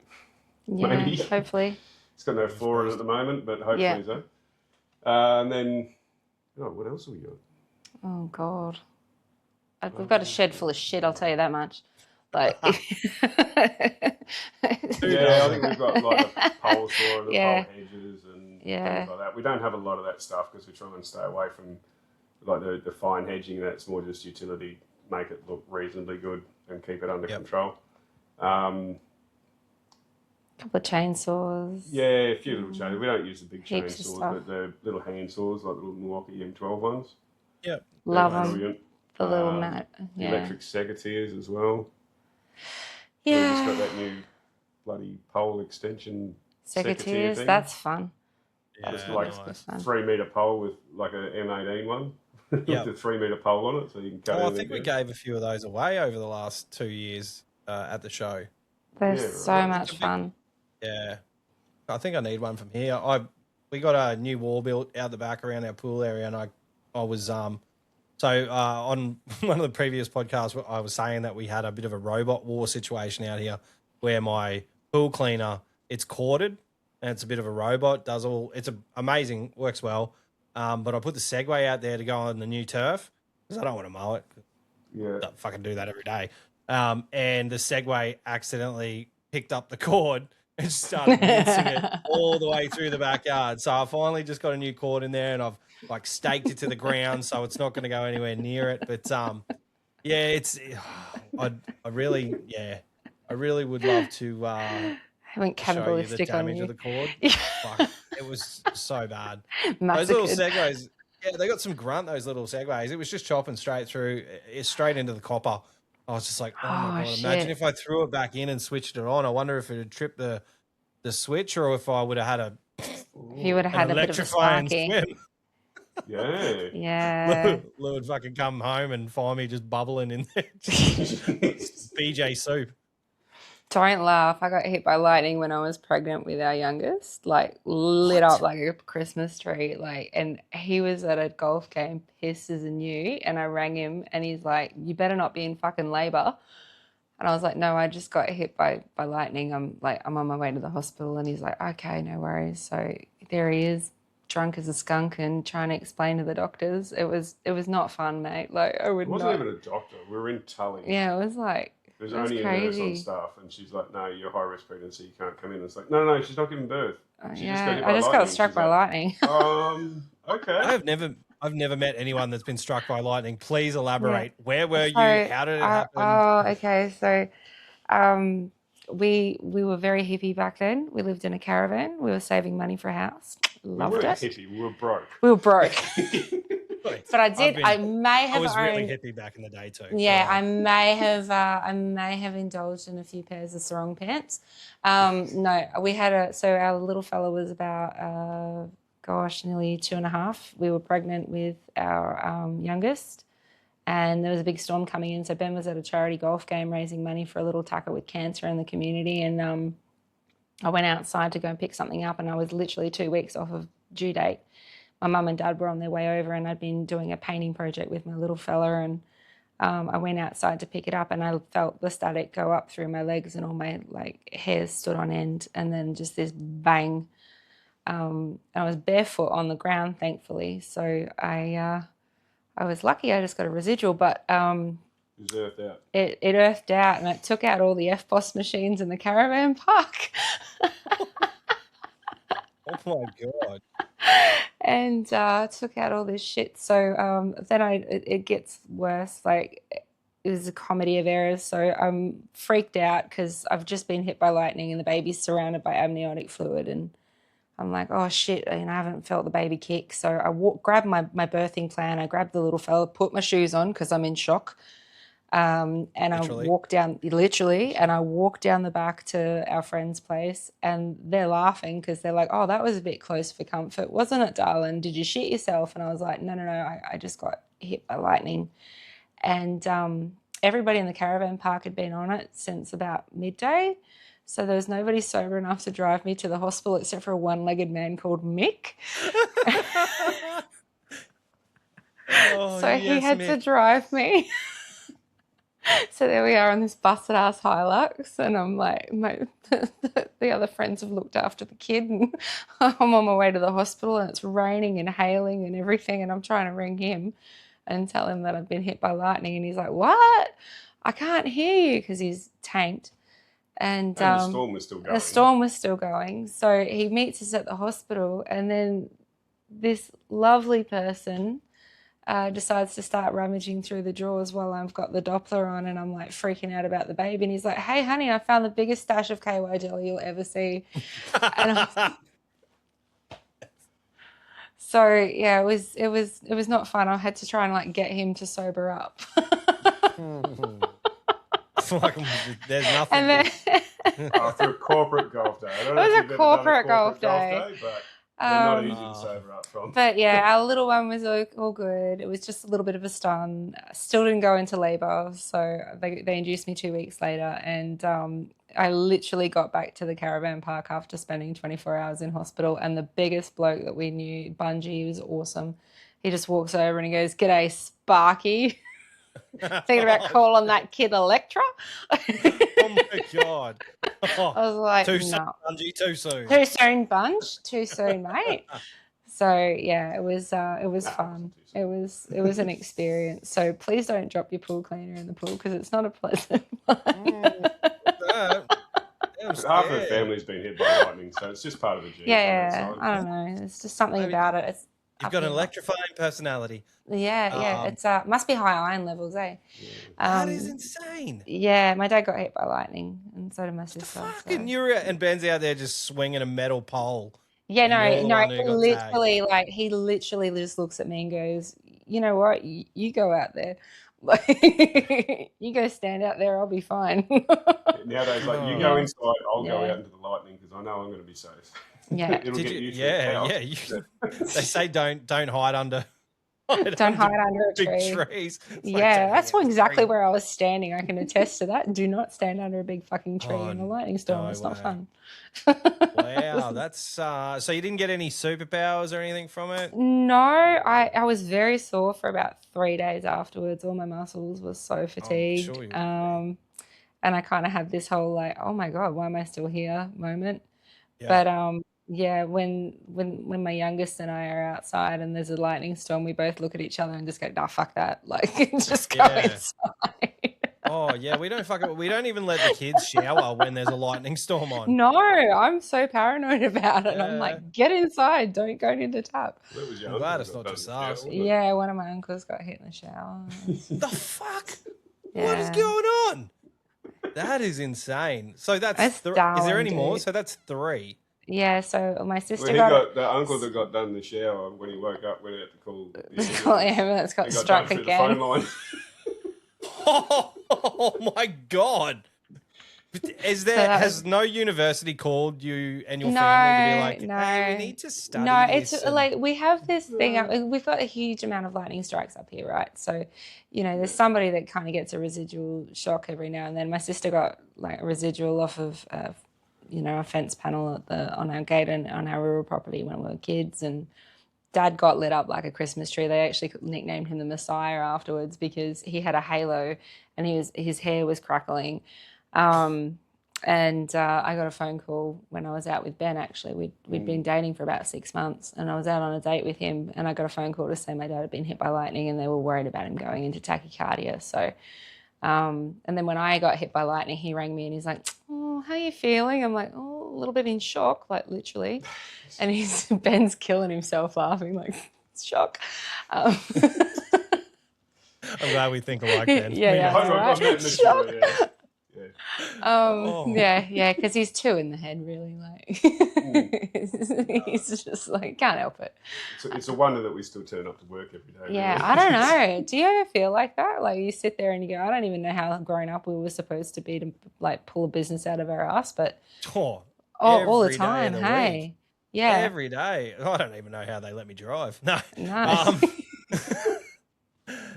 Yeah, maybe. Hopefully. It's got no floor in it at the moment, but hopefully so. And then, what else have we got? Oh, God. We've got a shed full of shit, I'll tell you that much. Like, I think we've got like the pole saw and the pole hedges and things like that. We don't have a lot of that stuff because we try and stay away from like the fine hedging. That's more just utility, make it look reasonably good and keep it under control. Couple of chainsaws. Yeah, a few little chainsaws. We don't use the big Heaps chainsaws, but the little hand saws, like the little Milwaukee M12 ones. Yep. Love them. The little mat. The electric secateurs as well. Yeah. We've just got that new bloody pole extension secateurs. That's fun. Yeah, it's like a 3-metre pole with like a M18 one. With a 3-metre pole on it, so you can cut I think we gave a few of those away over the last 2 years at the show. They're so much fun. Yeah. I think I need one from here. We got a new wall built out the back around our pool area, and I was on one of the previous podcasts I was saying that we had a bit of a robot war situation out here where my pool cleaner, it's corded and it's a bit of a robot, it's amazing, works well. But I put the Segway out there to go on the new turf because I don't want to mow it. Yeah. Don't fucking do that every day. And the Segway accidentally picked up the cord and started mincing it all the way through the backyard. So I finally just got a new cord in there and I've like staked it to the ground so it's not going to go anywhere near it. But I really would love to I went show you the cannibalistic on damage you. of the cord. Fuck, it was so bad. Massacred. Those little Segways, they got some grunt, those little Segways. It was just chopping straight through, straight into the copper. I was just like, oh my God, imagine if I threw it back in and switched it on. I wonder if it would trip the switch or if I would have had you would have had a bit of a sparky. Yeah. Lou would fucking come home and find me just bubbling in there. BJ soup. Don't laugh. I got hit by lightning when I was pregnant with our youngest, like lit up like a Christmas tree. And he was at a golf game, pissed as a new, and I rang him and he's like, you better not be in fucking labor. And I was like, no, I just got hit by lightning. I'm on my way to the hospital. And he's like, okay, no worries. So there he is, drunk as a skunk and trying to explain to the doctors. It was not fun, mate. Like I would not. It wasn't even a doctor. We were in Tully. Yeah, it was like, there's only a nurse on staff, and she's like, "No, you're high risk pregnancy. You can't come in." It's like, "No, she's not giving birth." I just got struck by lightning. Okay. I've never met anyone that's been struck by lightning. Please elaborate. Yeah. Where were you? How did it happen? Oh, okay. So, we were very hippie back then. We lived in a caravan. We were saving money for a house. Loved it. We weren't hippie. We were broke. We were broke. But I may have. I was really hippie back in the day too. Yeah, I may have indulged in a few pairs of sarong pants. No, we had so our little fella was about nearly 2.5. We were pregnant with our youngest, and there was a big storm coming in. So Ben was at a charity golf game raising money for a little tucker with cancer in the community, and I went outside to go and pick something up, and I was literally 2 weeks off of due date. My mum and dad were on their way over, and I'd been doing a painting project with my little fella, and I went outside to pick it up, and I felt the static go up through my legs, and all my hairs stood on end, and then just this bang. I was barefoot on the ground, thankfully, so I was lucky. I just got a residual, but it was earthed out. It earthed out, and it took out all the FPOS machines in the caravan park. Oh my God. and took out all this shit. So then it gets worse. Like, it was a comedy of errors. So I'm freaked out because I've just been hit by lightning and the baby's surrounded by amniotic fluid, and I'm like, oh shit, and I haven't felt the baby kick. So I grabbed my birthing plan. I grabbed the little fella, put my shoes on because I'm in shock. And Literally. I walked down, and I walked down the back to our friend's place, and they're laughing because they're like, oh, that was a bit close for comfort, wasn't it, darling? Did you shit yourself? And I was like, no, I just got hit by lightning. And everybody in the caravan park had been on it since about midday. So there was nobody sober enough to drive me to the hospital except for a one-legged man called Mick. So he had to drive me. So there we are on this busted ass Hilux, and I'm like, the other friends have looked after the kid, and I'm on my way to the hospital, and it's raining and hailing and everything, and I'm trying to ring him and tell him that I've been hit by lightning, and he's like, what? I can't hear you, because he's tanked. And the storm was still going. The storm was still going. So he meets us at the hospital, and then this lovely person decides to start rummaging through the drawers while I've got the Doppler on, and I'm like freaking out about the baby. And he's like, hey, honey, I found the biggest stash of KY jelly you'll ever see. So yeah, it was not fun. I had to try and like get him to sober up. There's nothing. And then after a corporate golf day. I don't know it if was you've a ever done corporate golf day, but they're not easy to sober up from. But yeah, our little one was all good. It was just a little bit of a stun. Still didn't go into labour, so they induced me 2 weeks later, and I literally got back to the caravan park after spending 24 hours in hospital. And the biggest bloke that we knew, Bungie, was awesome. He just walks over and he goes, "G'day, Sparky." Thinking about calling that kid Electra. Oh my God. I was like, too soon, no. Bungie, too soon. Too soon, Bunch. Too soon, mate. So yeah, it was fun. It was an experience. So please don't drop your pool cleaner in the pool, because it's not a pleasant one. Half her family's been hit by lightning, so it's just part of the genes. Yeah, I don't know. It's just something about it. You've got an electrifying personality. Yeah. It's must be high iron levels, eh? That is insane. Yeah, my dad got hit by lightning, and so did my sister. Fucking you're and Ben's out there just swinging a metal pole. Yeah, no. He literally just looks at me and goes, "You know what? You go out there." You go stand out there, I'll be fine. Nowadays, like, you go inside, I'll go out into the lightning because I know I'm going to be safe. Yeah. They say don't hide under. Don't hide under a tree. Big trees. Yeah, that's exactly where I was standing. I can attest to that. Do not stand under a big fucking tree in a lightning storm. It's not fun. Wow, that's so you didn't get any superpowers or anything from it? No, I was very sore for about 3 days afterwards. All my muscles were so fatigued. Sure and I kind of had this whole like, oh my God, why am I still here moment. Yeah. But yeah, when my youngest and I are outside and there's a lightning storm, we both look at each other and just go, nah, fuck that. Like, just go inside. Oh, yeah, we don't even let the kids shower when there's a lightning storm on. No, I'm so paranoid about it. I'm like, get inside, don't go near the tap. I'm glad it's not just us. Yeah, one of my uncles got hit in the shower. The fuck? Yeah. What is going on? That is insane. So that's Darwin, is there any more? dude. So that's 3. Yeah, so my sister got the uncle that got done in the shower when he woke up, went out to call the ambulance, got struck again. The phone line. Oh my God. Has no university called you and your family to be like, hey, we need to study this? It's like we have this thing. We've got a huge amount of lightning strikes up here, right? So, there's somebody that kind of gets a residual shock every now and then. My sister got like a residual off of, a fence panel on our gate and on our rural property when we were kids, and Dad got lit up like a Christmas tree. They actually nicknamed him the Messiah afterwards because he had a halo and his hair was crackling. And I got a phone call when I was out with Ben, actually. We'd been dating for about 6 months, and I was out on a date with him, and I got a phone call to say my dad had been hit by lightning and they were worried about him going into tachycardia. So, and then when I got hit by lightning, he rang me and he's like, oh, oh, how are you feeling? I'm like, oh, a little bit in shock, like literally. And Ben's killing himself laughing, like, shock. I'm glad we think alike then. Yeah, I'm right. not Shock. mature, yeah. Yeah, because he's 2 in the head, really. Like, he's just like, can't help it. It's a wonder that we still turn up to work every day. Yeah, really. I don't know. Do you ever feel like that? Like, you sit there and you go, I don't even know how grown up we were supposed to be to, like, pull a business out of our ass, but all the Every day time, of the hey. week. Yeah. Every day. I don't even know how they let me drive. No. No.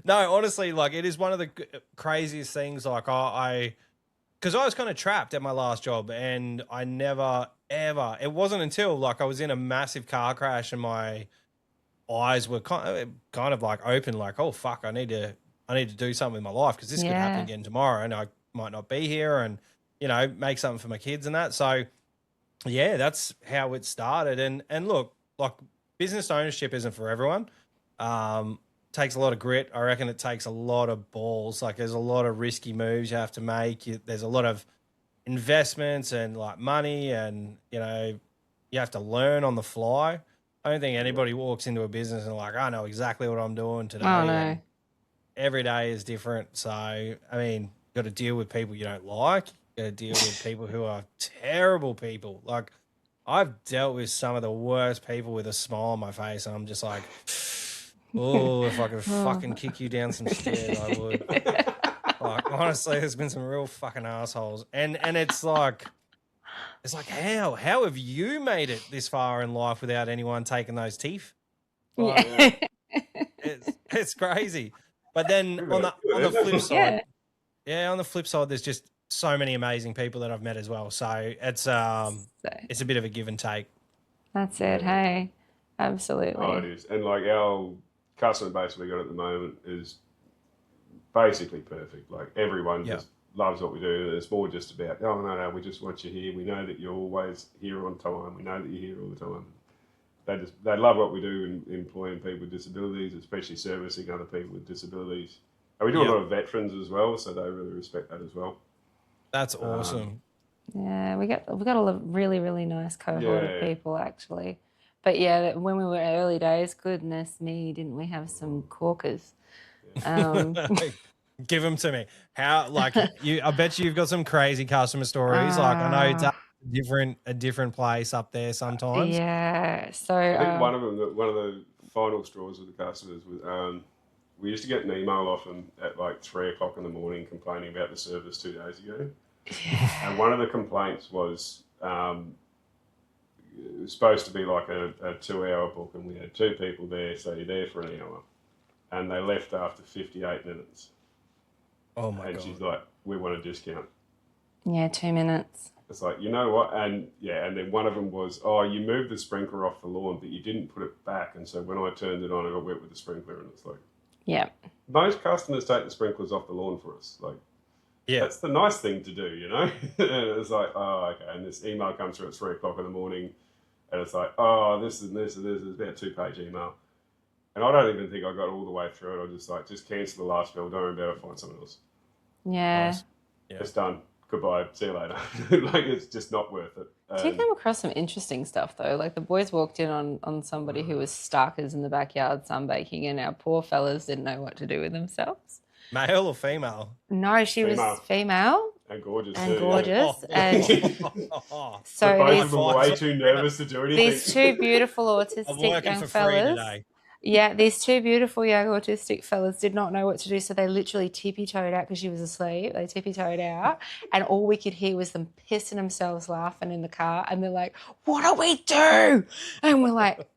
No, honestly, like, it is one of the craziest things. Like, because I was kind of trapped at my last job, and I never, ever, it wasn't until, like, I was in a massive car crash and my eyes were kind of like open, like, oh, fuck, I need to do something with my life, because this could happen again tomorrow and I might not be here, and, you know, make something for my kids and that. So, yeah, that's how it started. And look, like, business ownership isn't for everyone. Takes a lot of grit. I reckon it takes a lot of balls. Like, there's a lot of risky moves you have to make. There's a lot of investments and, like, money, and, you know, you have to learn on the fly. I don't think anybody walks into a business and, like, I know exactly what I'm doing today. Oh, no. And every day is different. So, I mean, you got to deal with people you don't like. You got to deal with people who are terrible people. Like, I've dealt with some of the worst people with a smile on my face, and I'm just like, oh, if I could fucking kick you down some stairs, I would. Like, honestly, there's been some real fucking assholes. And it's like how have you made it this far in life without anyone taking those teeth? Like, it's crazy. But then on the flip side, on the flip side, there's just so many amazing people that I've met as well. So it's a bit of a give and take. That's it. Hey, absolutely. Oh, it is. And, like, our customer base we got at the moment is basically perfect. Like, everyone just loves what we do. It's more just about, oh, no, we just want you here. We know that you're always here on time. We know that you're here all the time. They love what we do in employing people with disabilities, especially servicing other people with disabilities. And we do a lot of veterans as well, so they really respect that as well. That's awesome. Yeah, we got a really, really nice cohort of people, actually. But yeah, when we were early days, goodness me, didn't we have some corkers? Give them to me. How, like, I bet you've got some crazy customer stories. Like, I know it's a different place up there sometimes. Yeah. So I think one of the final straws with the customers was we used to get an email off them at like 3:00 in the morning complaining about the service 2 days ago. Yeah. And one of the complaints was it was supposed to be like a 2-hour book, and we had 2 people there, so you're there for an hour. And they left after 58 minutes. Oh, my God. And she's like, we want a discount. Yeah, 2 minutes. It's like, you know what? And then one of them was, oh, you moved the sprinkler off the lawn, but you didn't put it back. And so when I turned it on, I got wet with the sprinkler. And it's like, yeah, most customers take the sprinklers off the lawn for us. Like, that's the nice thing to do, you know? And it's like, oh, okay. And this email comes through at 3:00 in the morning. And it's like, oh, this and this and this. It's about a 2-page email. And I don't even think I got all the way through it. I just just cancel the last bill. Don't worry about it. Find someone else. Yeah. Nice. Yeah. It's done. Goodbye. See you later. Like, it's just not worth it. Did you come across some interesting stuff, though? Like, the boys walked in on somebody who was starkers in the backyard sunbaking, and our poor fellas didn't know what to do with themselves. Male or female? No, she was female. And gorgeous. And too, gorgeous. Yeah. And so both of them were way too nervous to do anything. These 2 beautiful autistic young fellas. Yeah, these 2 beautiful young autistic fellas did not know what to do, so they literally tippy-toed out because she was asleep. They tippy-toed out, and all we could hear was them pissing themselves laughing in the car, and they're like, what do we do? And we're like,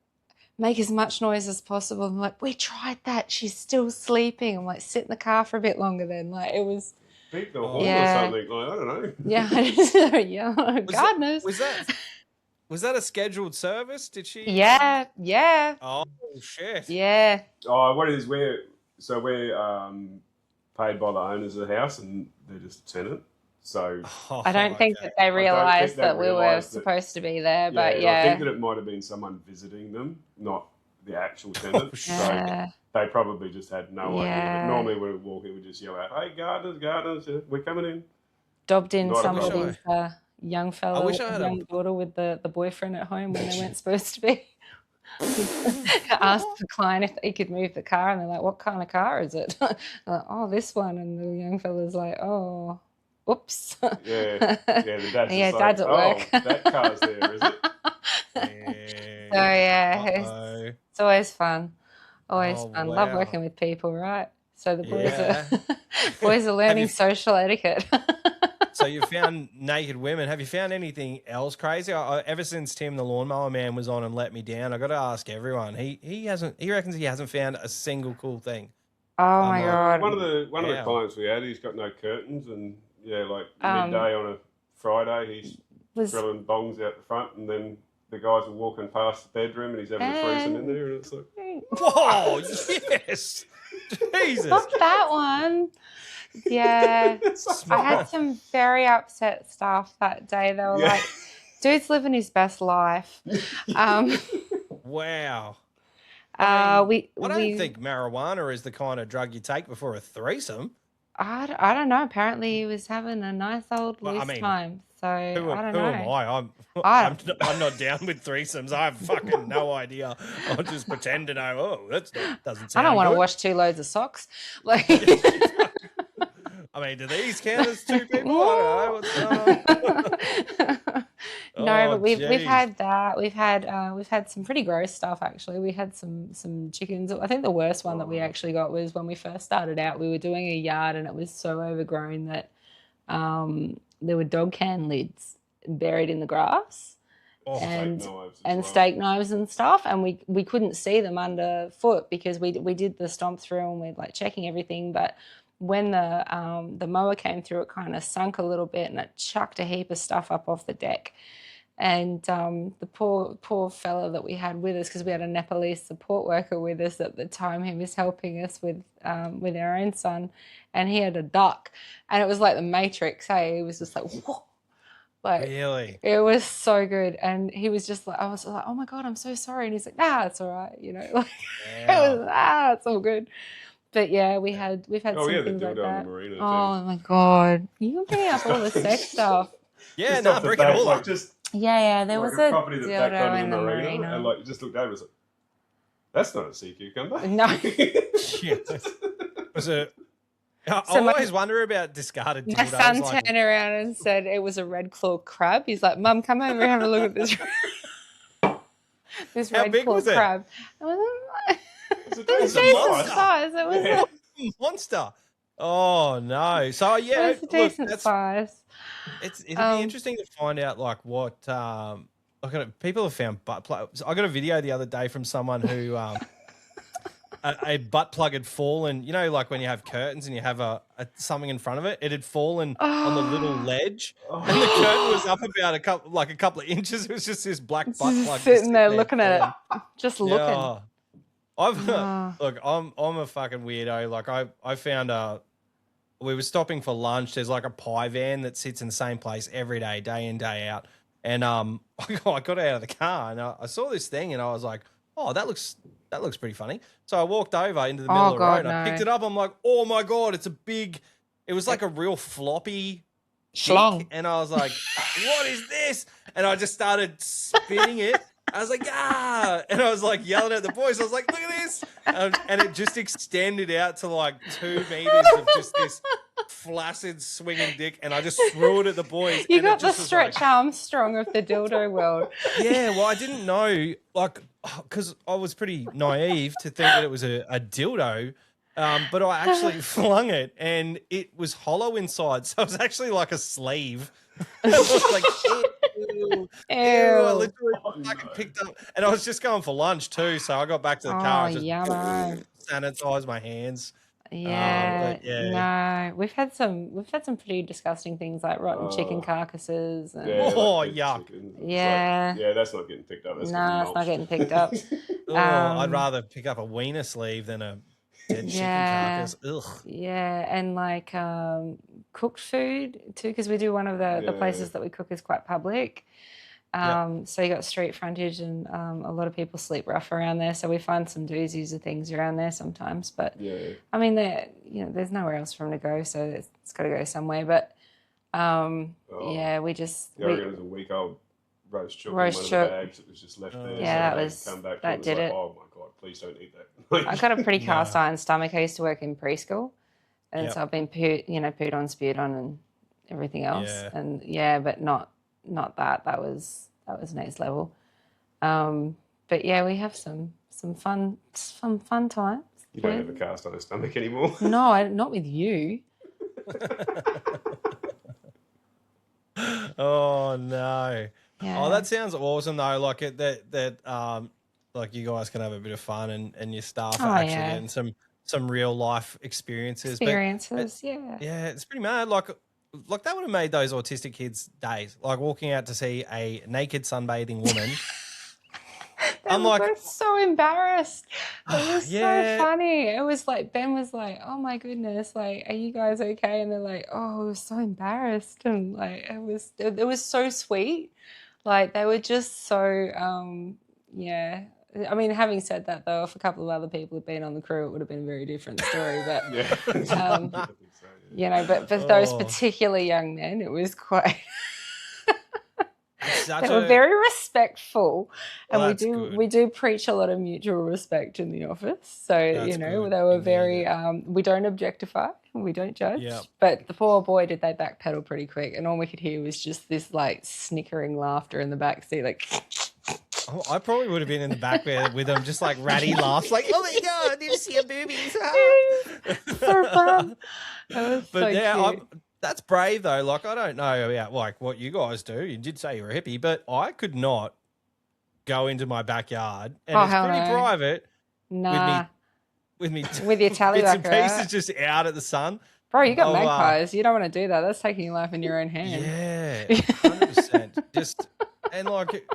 make as much noise as possible. And like, we tried that. She's still sleeping. I'm like, sit in the car for a bit longer then. Like, it was... Beat the horn or something. Like, I don't know. Yeah, I just know. Yeah, gardeners. Was that a scheduled service? Did she? Yeah. Oh, shit. Yeah. Oh, what it is, we're paid by the owners of the house, and they're just a tenant. So I don't think that they realised that we were supposed to be there, but I think that it might have been someone visiting them, not the actual tenant. So they probably just had no idea. But normally when we walk in, we just yell out, hey, gardeners, we're coming in. Dobbed in somebody's young fella wish with I a had a- young daughter with the boyfriend at home when they weren't supposed to be. Asked the client if they could move the car, and they're like, "What kind of car is it?" Like, "Oh, this one." And the young fella's like, "Oh, oops." Yeah, the dad's Yeah, just dad's like, at work. oh, that car's there, is it? So yeah, Uh-oh. it's always fun. Always Oh, fun. Love wow. working with people, right? So the boys Yeah. are boys are learning social etiquette. So you found naked women. Have you found anything else crazy? Ever since Tim the lawnmower man was on and let me down, I got to ask everyone. He hasn't. He reckons he hasn't found a single cool thing. Oh my god! One of the Wow. clients we had, he's got no curtains, and like Um, midday on a Friday, he's Was grilling bongs out the front, and then the guys are walking past the bedroom, and he's having a threesome in there, and it's like, Whoa! Yes. Jesus. not that one. Yeah, I had some very upset staff that day. They were Yeah. like, "Dude's living his best life." Wow. We I don't think marijuana is the kind of drug you take before a threesome. I don't know. Apparently, he was having a nice old Well, I loose mean, time. So I don't Who know. am I? I'm not down with threesomes. I have fucking no idea. I'll just pretend to know. Oh, doesn't I sound don't want to good. wash 2 loads of socks. Like, I mean, do these count as 2 people? I don't know what's going on. no, but we've geez. had that. We've had some pretty gross stuff actually. We had some chickens. I think the worst one that we actually got was when we first started out. We were doing a yard and it was so overgrown that there were dog can lids buried in the grass. And steak knives and stuff, and we couldn't see them underfoot because we did the stomp through and we're like checking everything, but when the mower came through, it kind of sunk a little bit and it chucked a heap of stuff up off the deck. And the poor fella that we had with us, because we had a Nepalese support worker with us at the time, he was helping us with our own son, and he had a duck, and it was like the Matrix. Hey, he was just like, whoa. Like, Really? it was so good, and he was just like, I was like, oh my god, I'm so sorry, and he's like, it's all right, like it was it's all good. But yeah, we've had some things like that. Oh my god, you can bring up all the sex stuff. Yeah, no, bring it all up. Yeah, there was a property that backed dildo onto in the marina. and like you just looked over and was like, that's not a sea cucumber. No. Shit. I always wonder about discarded dildos. My son turned around and said it was a red-clawed crab. He's like, Mum, come over and have a look at this. This red-clawed crab. I was like, It was a decent size. It was a monster. Oh no! So yeah, it was a decent size. It'd be interesting to find out like what people have found butt plugs. I got a video the other day from someone who a butt plug had fallen. You know, like when you have curtains and you have a something in front of it, it had fallen on the little ledge, and the curtain was up about a couple of inches. It was just this black butt plug sitting there looking at it, just looking. Yeah. Look, I'm a fucking weirdo. Like I found we were stopping for lunch. There's like a pie van that sits in the same place every day in, day out. And I got out of the car and I saw this thing and I was like, oh, that looks pretty funny. So I walked over into the middle of the road and I picked it up. I'm like, oh my God, it was like a real floppy schlong. And I was like, what is this? And I just started spinning it. I was like, and I was like yelling at the boys. I was like, look at this. And it just extended out to like 2 meters of just this flaccid swinging dick. And I just threw it at the boys. You got the Stretch Armstrong of the dildo world. Yeah, well, I didn't know, like, because I was pretty naive to think that it was a dildo. But I actually flung it and it was hollow inside. So it was actually like a sleeve. I was like, ew. I literally fucking picked up, and I was just going for lunch too. So I got back to the car and just sanitized my hands. Yeah, no, we've had some pretty disgusting things like rotten chicken carcasses. And, yuck! Yeah, that's not getting picked up. It's not getting picked up. I'd rather pick up a wiener sleeve than a dead chicken carcass. Ugh. Yeah, and like cooked food too, because we do one of the places that we cook is quite public. So you got street frontage and a lot of people sleep rough around there. So we find some doozies of things around there sometimes. But I mean, there's nowhere else for them to go, so it's got to go somewhere. But Yeah, we just The Oregon was a week old roast chook in one of roast the chook. bags that was just left there. Yeah, so that they was come back that and it did was like, it. oh my god, please don't eat that. I got a pretty No. cast iron stomach. I used to work in preschool, and Yep. so I've been pooed on, spewed on, and everything else. Yeah. And but not that. That was next level. But yeah, we have some fun times. You don't have a cast on a stomach anymore. No, not with you. Oh no. Yeah. Oh, that sounds awesome though. Like like you guys can have a bit of fun and your staff are actually getting some real life experiences. Experiences, Yeah, it's pretty mad. Like that would have made those autistic kids' days. Like walking out to see a naked sunbathing woman. I'm like, both so embarrassed. It was Yeah. so funny. It was like Ben was like, "Oh my goodness, like, are you guys okay?" And they're like, "Oh, we were so embarrassed." And like, it was so sweet. Like they were just so yeah. I mean, having said that though, if a couple of other people had been on the crew, it would have been a very different story. But I think so, you know, but for those particular young men, it was quite. They were very respectful, and we do preach a lot of mutual respect in the office. So you know, they were very. We don't objectify, we don't judge. Yep. But the poor boy did they backpedal pretty quick, and all we could hear was just this like snickering laughter in the back seat, like. Oh, I probably would have been in the back there with them, just like ratty laughs, like, "Oh my god, did you see your boobies?" So fun. That was but so yeah, cute. that's brave though. Like I don't know about like what you guys do. You did say you were a hippie, but I could not go into my backyard, and it's pretty private. Nah. With your tally bits and pieces just out at the sun. Bro, you got magpies. You don't want to do that. That's taking your life in your own hand. Yeah, 100%. Just and like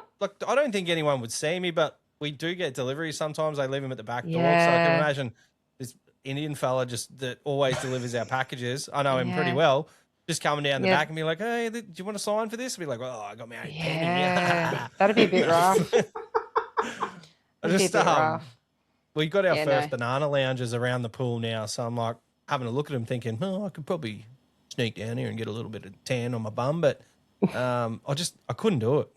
I don't think anyone would see me, but we do get deliveries sometimes. They leave them at the back door, so I can imagine this Indian fella that always delivers our packages. I know him pretty well. Just coming down the back and be like, "Hey, do you want to sign for this?" I'd be like, "Oh, I got my own penny." Yeah, that'd be a bit rough. We got our first banana lounges around the pool now, so I'm like having a look at them, thinking, "Oh, I could probably sneak down here and get a little bit of tan on my bum," but I couldn't do it.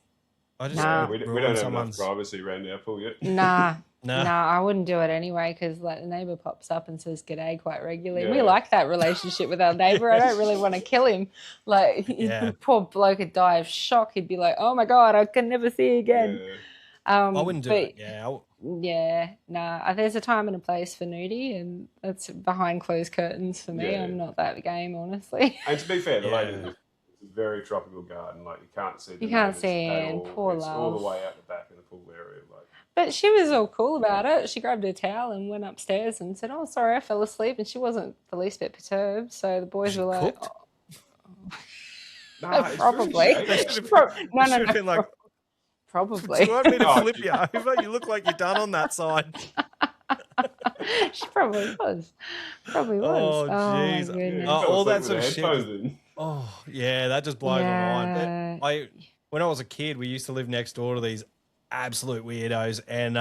I just we don't have enough privacy around our pool yet. Nah, I wouldn't do it anyway because like the neighbour pops up and says "G'day" quite regularly. Yeah. We like that relationship with our neighbour. I don't really want to kill him. Like the poor bloke would die of shock. He'd be like, "Oh my god, I can never see you again." I wouldn't do it. Yeah, nah. There's a time and a place for nudie, and that's behind closed curtains for me. I'm not that game, honestly. And to be fair, the lady, it's a very tropical garden. Like you can't see. You can't see in. Poor it's love. all the way out the back of the pool area. Like. But she was all cool about it. She grabbed her towel and went upstairs and said, "Oh, sorry, I fell asleep." And she wasn't the least bit perturbed. So the boys were like, "Probably." No. Probably. Do you want me to flip you over? You look like you're done on that side. She probably was. Oh, jeez. All that sort of shit. Then. Oh, yeah, that just blows my mind. When I was a kid, we used to live next door to these absolute weirdos, and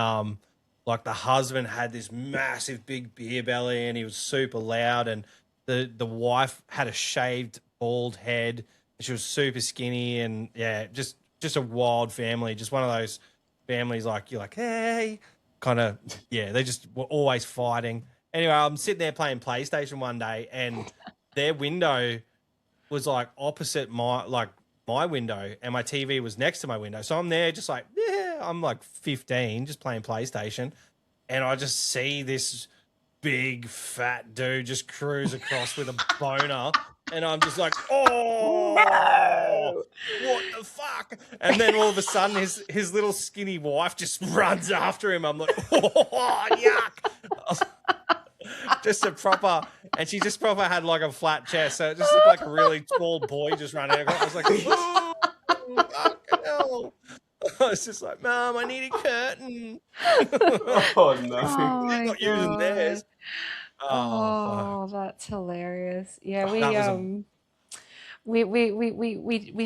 like the husband had this massive big beer belly, and he was super loud, and the wife had a shaved bald head. She was super skinny, and just a wild family, just one of those families like you're like, hey, kind of, they just were always fighting. Anyway, I'm sitting there playing PlayStation one day, and their window was like opposite my window, and my TV was next to my window. So I'm there just like, I'm like 15, just playing PlayStation, and I just see this big fat dude just cruise across with a boner. And I'm just like, oh, no! What the fuck? And then all of a sudden, his little skinny wife just runs after him. I'm like, oh, yuck. And she just proper had like a flat chest. So it just looked like a really tall boy just running across. I was like, oh, fucking hell. I was just like, Mom, I need a curtain. Oh, no. Oh, not using theirs. Oh, that's hilarious. Yeah, we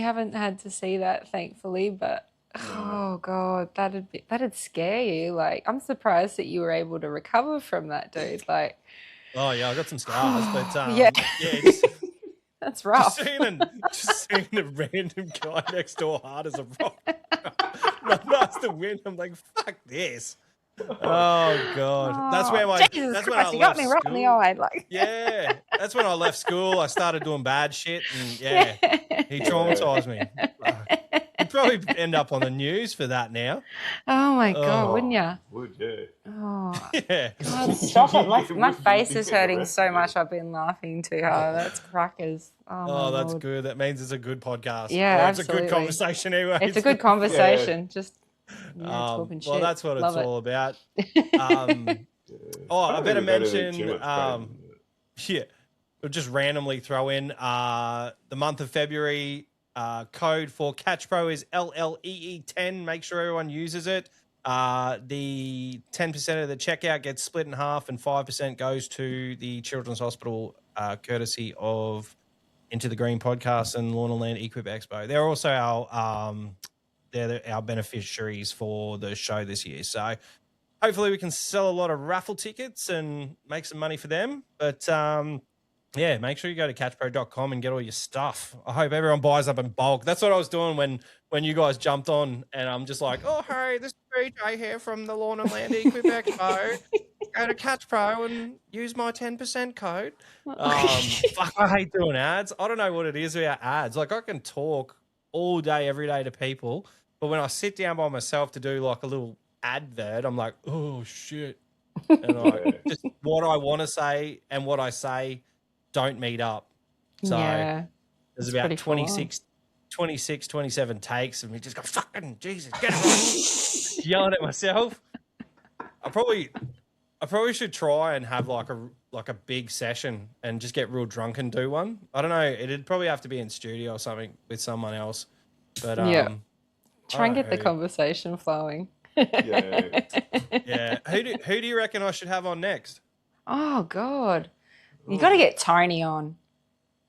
haven't had to see that, thankfully, but oh god, that'd scare you. Like, I'm surprised that you were able to recover from that, dude. Like, oh yeah, I got some scars, but That's rough. Just seeing a random guy next door hard as a rock. Nice to win. I'm like, fuck this. Oh God, that's where Jesus that's Christ, when I you got left me right in the eye. Like, Yeah, that's when I left school. I started doing bad shit, and he traumatized me. You'd probably end up on the news for that now. Oh my God, wouldn't you? Would, yeah. Oh, Yeah. God, stop it! My face is hurting so much. I've been laughing too hard. That's crackers. Oh, that's good. That means it's a good podcast. Yeah, or it's absolutely. a good conversation anyway. It's a good conversation. Just talking shit. Well, that's what Love it's it. all about. I better mention. We'll just randomly throw in the month of February. Code for Catch Pro is LLEE10. Make sure everyone uses it. The 10% of the checkout gets split in half, and 5% goes to the Children's Hospital, courtesy of Into the Green podcast and Lawn and Land Equip Expo. They're also our beneficiaries for the show this year. So hopefully we can sell a lot of raffle tickets and make some money for them. But yeah, make sure you go to catchpro.com and get all your stuff. I hope everyone buys up in bulk. That's what I was doing when you guys jumped on, and I'm just like, oh, hey, this is BJ here from the Lawn and Land Equip Expo. Go to Catch Pro and use my 10% code. Fuck, I hate doing ads. I don't know what it is about ads. Like, I can talk all day, every day to people, but when I sit down by myself to do like a little advert, I'm like, oh, shit. And just what I want to say and what I say don't meet up. So there's about 26, 27 takes, and we just go, fucking Jesus, get it right. Yelling at myself. I probably should try and have like a big session and just get real drunk and do one. I don't know. It'd probably have to be in studio or something with someone else. But try and get the conversation flowing. Yeah. Who do you reckon I should have on next? Oh God, you got to get Tony on.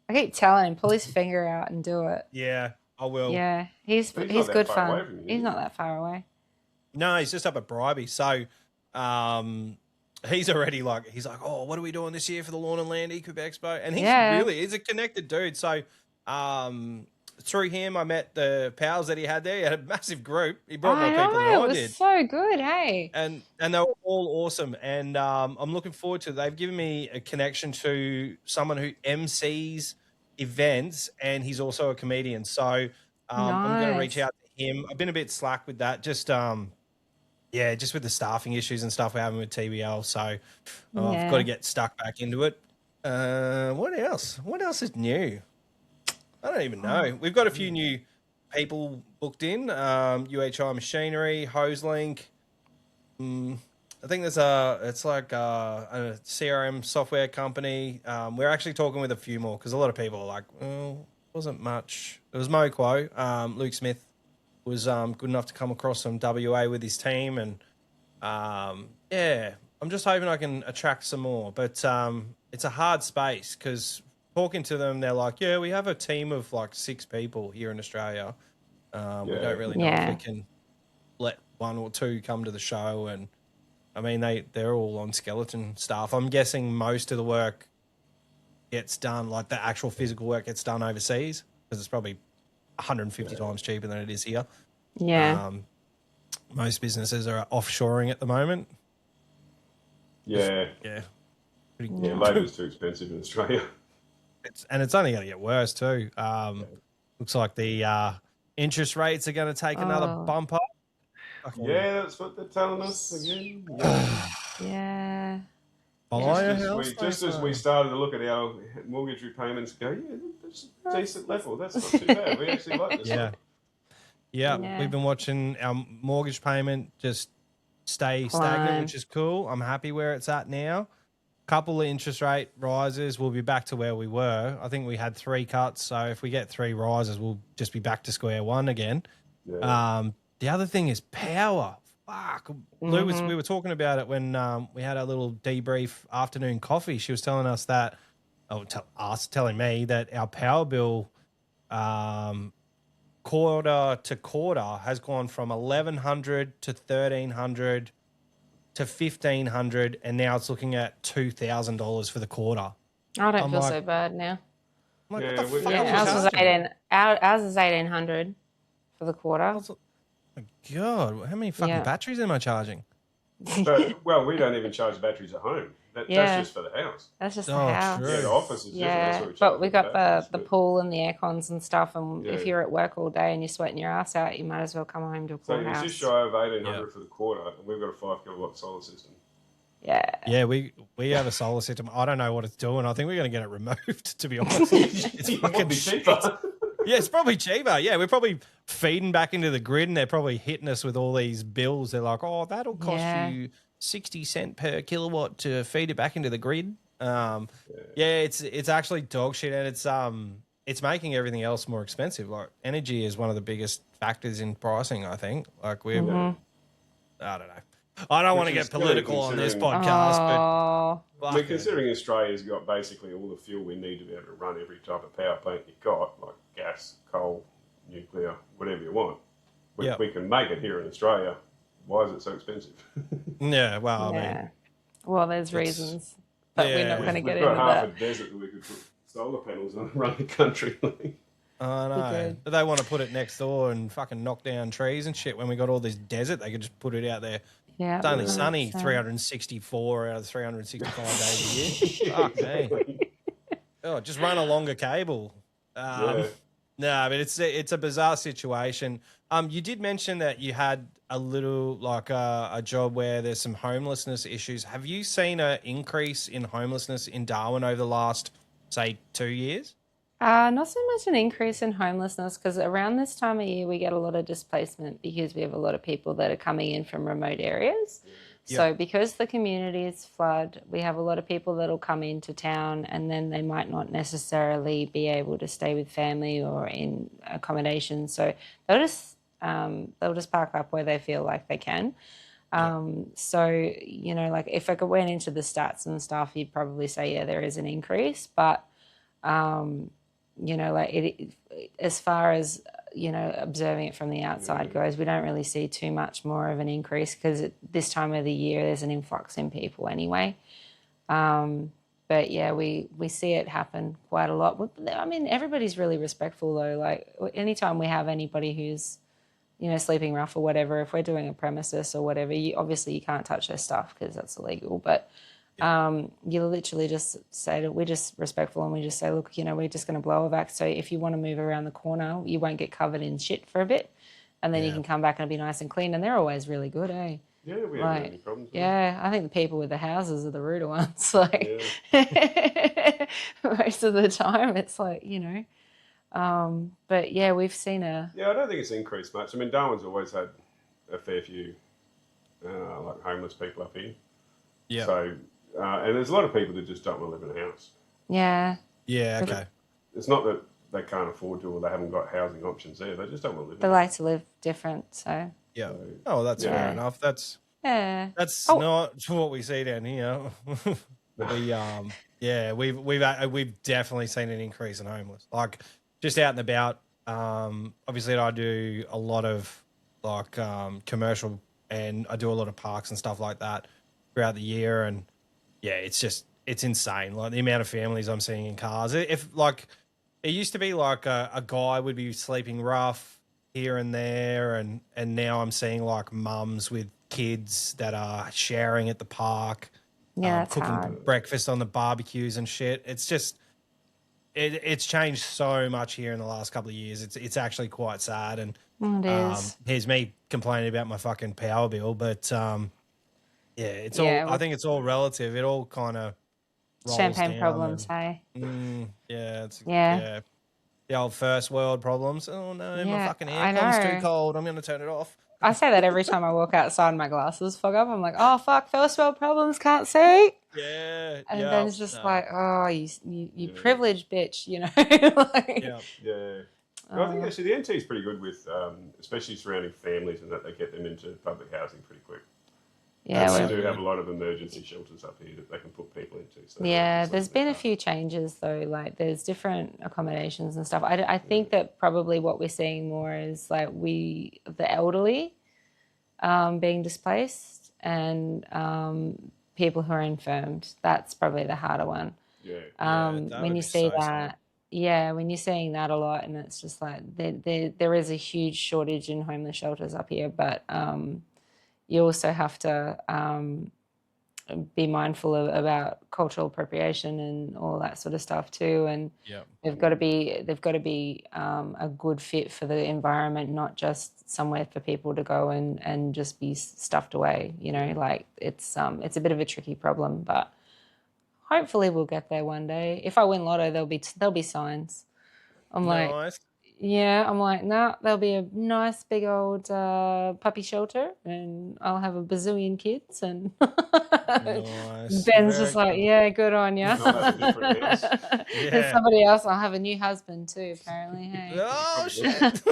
I keep telling him, pull his finger out and do it. Yeah, I will. Yeah, he's good fun. He's not that far away. No, he's just up at Bribey. So he's already he's like, oh, what are we doing this year for the Lawn and Land Equip Expo? And he's a connected dude. So through him, I met the pals that he had there. He had a massive group. He brought more people than I did. It was so good, hey. And they were all awesome. And I'm looking forward to it. They've given me a connection to someone who MCs events, and he's also a comedian. So I'm going to reach out to him. I've been a bit slack with that. Just just with the staffing issues and stuff we're having with TBL. So I've got to get stuck back into it. What else? What else is new? I don't even know. We've got a few new people booked in. UHI Machinery, Hoselink. I think there's a CRM software company. We're actually talking with a few more because a lot of people are like, well, wasn't much. It was MoQuo. Luke Smith was good enough to come across from WA with his team. And I'm just hoping I can attract some more. But it's a hard space because talking to them, they're like, yeah, we have a team of like 6 people here in Australia. We don't really know if we can let 1 or 2 come to the show. And I mean, they're all on skeleton staff. I'm guessing most of the work gets done, like the actual physical work gets done overseas because it's probably 150 times cheaper than it is here. Yeah. Most businesses are offshoring at the moment. Yeah. Yeah. Labour's too expensive in Australia. It's only going to get worse too. Looks like the interest rates are going to take another bump up. Yeah, that's what they're telling us again. Yeah. Just as we started to look at our mortgage repayments, go, that's a decent level. That's not too bad. We actually like this. Yeah. We've been watching our mortgage payment just stay stagnant, which is cool. I'm happy where it's at now. Couple of interest rate rises, we'll be back to where we were. I think we had 3 cuts, so if we get 3 rises, we'll just be back to square one again. Yeah. The other thing is power. Fuck. Lou we were talking about it when we had our little debrief afternoon coffee. She was telling us that, telling me that our power bill quarter to quarter has gone from 1,100 to 1,300 to 1,500, and now it's looking at $2,000 for the quarter. I don't feel so bad now. I'm like, Yeah, what the we- fuck Yeah, are you ours was charging? ours is 1,800 for the quarter. Oh my God, how many fucking batteries am I charging? But, well, we don't even charge batteries at home. That's just for the house. That's just the Oh, house. true. Yeah, the office is different. That's what we charge but we for the got batteries, the but- pool and the air cons and stuff. And if Yeah. you're at work all day and you're sweating your ass out, you might as well come home to a So pool it's house. just shy of 1,800 for the quarter, and we've got a 5 kilowatt solar system. Yeah, we have a solar system. I don't know what it's doing. I think we're going to get it removed, to be honest. It's It would fucking be shit. cheaper. Yeah, it's probably cheaper. Yeah, we're probably feeding back into the grid and they're probably hitting us with all these bills. They're like, oh, that'll cost you 60 cents per kilowatt to feed it back into the grid. It's actually dog shit, and it's making everything else more expensive. Like energy is one of the biggest factors in pricing, I think. Like I don't know. I don't want to get political on this podcast, but I mean, considering Australia's got basically all the fuel we need to be able to run every type of power plant you've got, like gas, coal, nuclear, whatever you want, we can make it here in Australia. Why is it so expensive? Yeah, well, I mean, well, there's reasons, but we're not going to get into We've got half that. a desert that we could put solar panels on and run the country. I know. But they want to put it next door and fucking knock down trees and shit. When we got all this desert, they could just put it out there. Yeah, it's only sunny 364 out of 365 days a year. Fuck me. Oh, just run a longer cable. No, but it's a bizarre situation. You did mention that you had a little like a job where there's some homelessness issues. Have you seen an increase in homelessness in Darwin over the last, say, 2 years? Not so much an increase in homelessness, because around this time of year we get a lot of displacement because we have a lot of people that are coming in from remote areas. So because the communities flood, we have a lot of people that'll come into town and then they might not necessarily be able to stay with family or in accommodation. So they'll just park up where they feel like they can. So, you know, like if I went into the stats and stuff, you'd probably say, yeah, there is an increase, but you know, like as far as, you know, observing it from the outside goes, we don't really see too much more of an increase because this time of the year there's an influx in people anyway. But yeah, we see it happen quite a lot. I mean, everybody's really respectful though. Like anytime we have anybody who's, you know, sleeping rough or whatever, if we're doing a premises or whatever, obviously you can't touch their stuff because that's illegal. But you literally just say that we're just respectful and we just say, look, you know, we're just going to blow a vac. So if you want to move around the corner, you won't get covered in shit for a bit. And then you can come back and it'll be nice and clean. And they're always really good, eh? Yeah, we haven't had any problems. Yeah, I think the people with the houses are the ruder ones. Like most of the time it's like, you know. But yeah, we've seen Yeah, I don't think it's increased much. I mean, Darwin's always had a fair few like homeless people up here. Yeah. So, and there's a lot of people that just don't want to live in a house. Yeah. Yeah, okay. It's not that they can't afford to or they haven't got housing options there. They just don't want to live They in like to live different, so. Yeah. Oh, that's fair enough. That's not what we see down here. We've definitely seen an increase in homeless. Like just out and about. Obviously, I do a lot of like commercial, and I do a lot of parks and stuff like that throughout the year, and yeah, it's insane. Like the amount of families I'm seeing in cars. If like it used to be like a guy would be sleeping rough here and there, and now I'm seeing like mums with kids that are showering at the park, cooking hard. breakfast on the barbecues and shit. It's just it's changed so much here in the last couple of years. It's actually quite sad, and it is. here's me complaining about my fucking power bill, but it's all. I think it's all relative. It all kind of champagne problems, hey? The old first world problems. Oh no, my fucking aircon's too cold. I'm going to turn it off. I say that every time I walk outside and my glasses fog up. I'm like, oh fuck, first world problems, can't see. Yeah. And then it's just like, oh, you privileged bitch, you know. Like, I think actually the NT is pretty good with, especially surrounding families and that they get them into public housing pretty quick. Yeah, we do have a lot of emergency shelters up here that they can put people into. So there's been a few changes though. Like there's different accommodations and stuff. I think that probably what we're seeing more is like the elderly being displaced and people who are infirmed. That's probably the harder one. When you see that, when you're seeing that a lot, and it's just like there is a huge shortage in homeless shelters up here, but you also have to be mindful about cultural appropriation and all that sort of stuff too. And they've got to be a good fit for the environment, not just somewhere for people to go and just be stuffed away. You know, like it's a bit of a tricky problem, but hopefully we'll get there one day. If I win lotto, there'll be signs. I'm Nice. like, no, there'll be a nice big old puppy shelter, and I'll have a bazillion kids. And Nice. Ben's just like, yeah, good on you. That's a different house. There's somebody else. I'll have a new husband too, apparently. Hey. Oh, shit.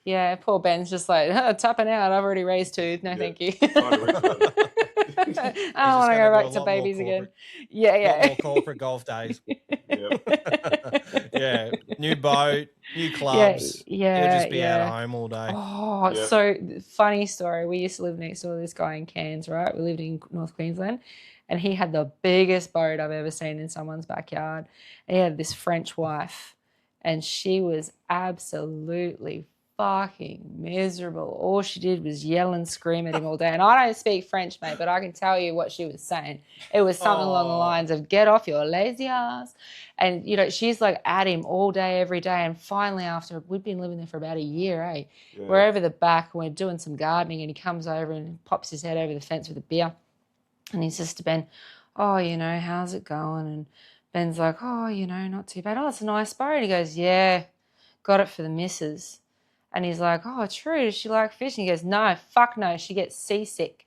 Yeah. Poor Ben's just like, tapping out. I've already raised two. No, thank you. I don't want to go back to babies again. Yeah. More corporate golf days. Yeah. New boat, new clubs. Yeah. You'll just be out of home all day. Oh, so funny story. We used to live next door to this guy in Cairns, right? We lived in North Queensland, and he had the biggest boat I've ever seen in someone's backyard. And he had this French wife, and she was absolutely fucking miserable. All she did was yell and scream at him all day. And I don't speak French, mate, but I can tell you what she was saying. It was something along the lines of, get off your lazy ass. And, you know, she's like at him all day, every day. And finally, after we'd been living there for about a year, we're over the back and we're doing some gardening, and he comes over and pops his head over the fence with a beer. And he says to Ben, oh, you know, how's it going? And Ben's like, oh, you know, not too bad. Oh, it's a nice boat. And he goes, yeah, got it for the missus. And he's like, oh, true, does she like fish? And he goes, no, fuck no, she gets seasick.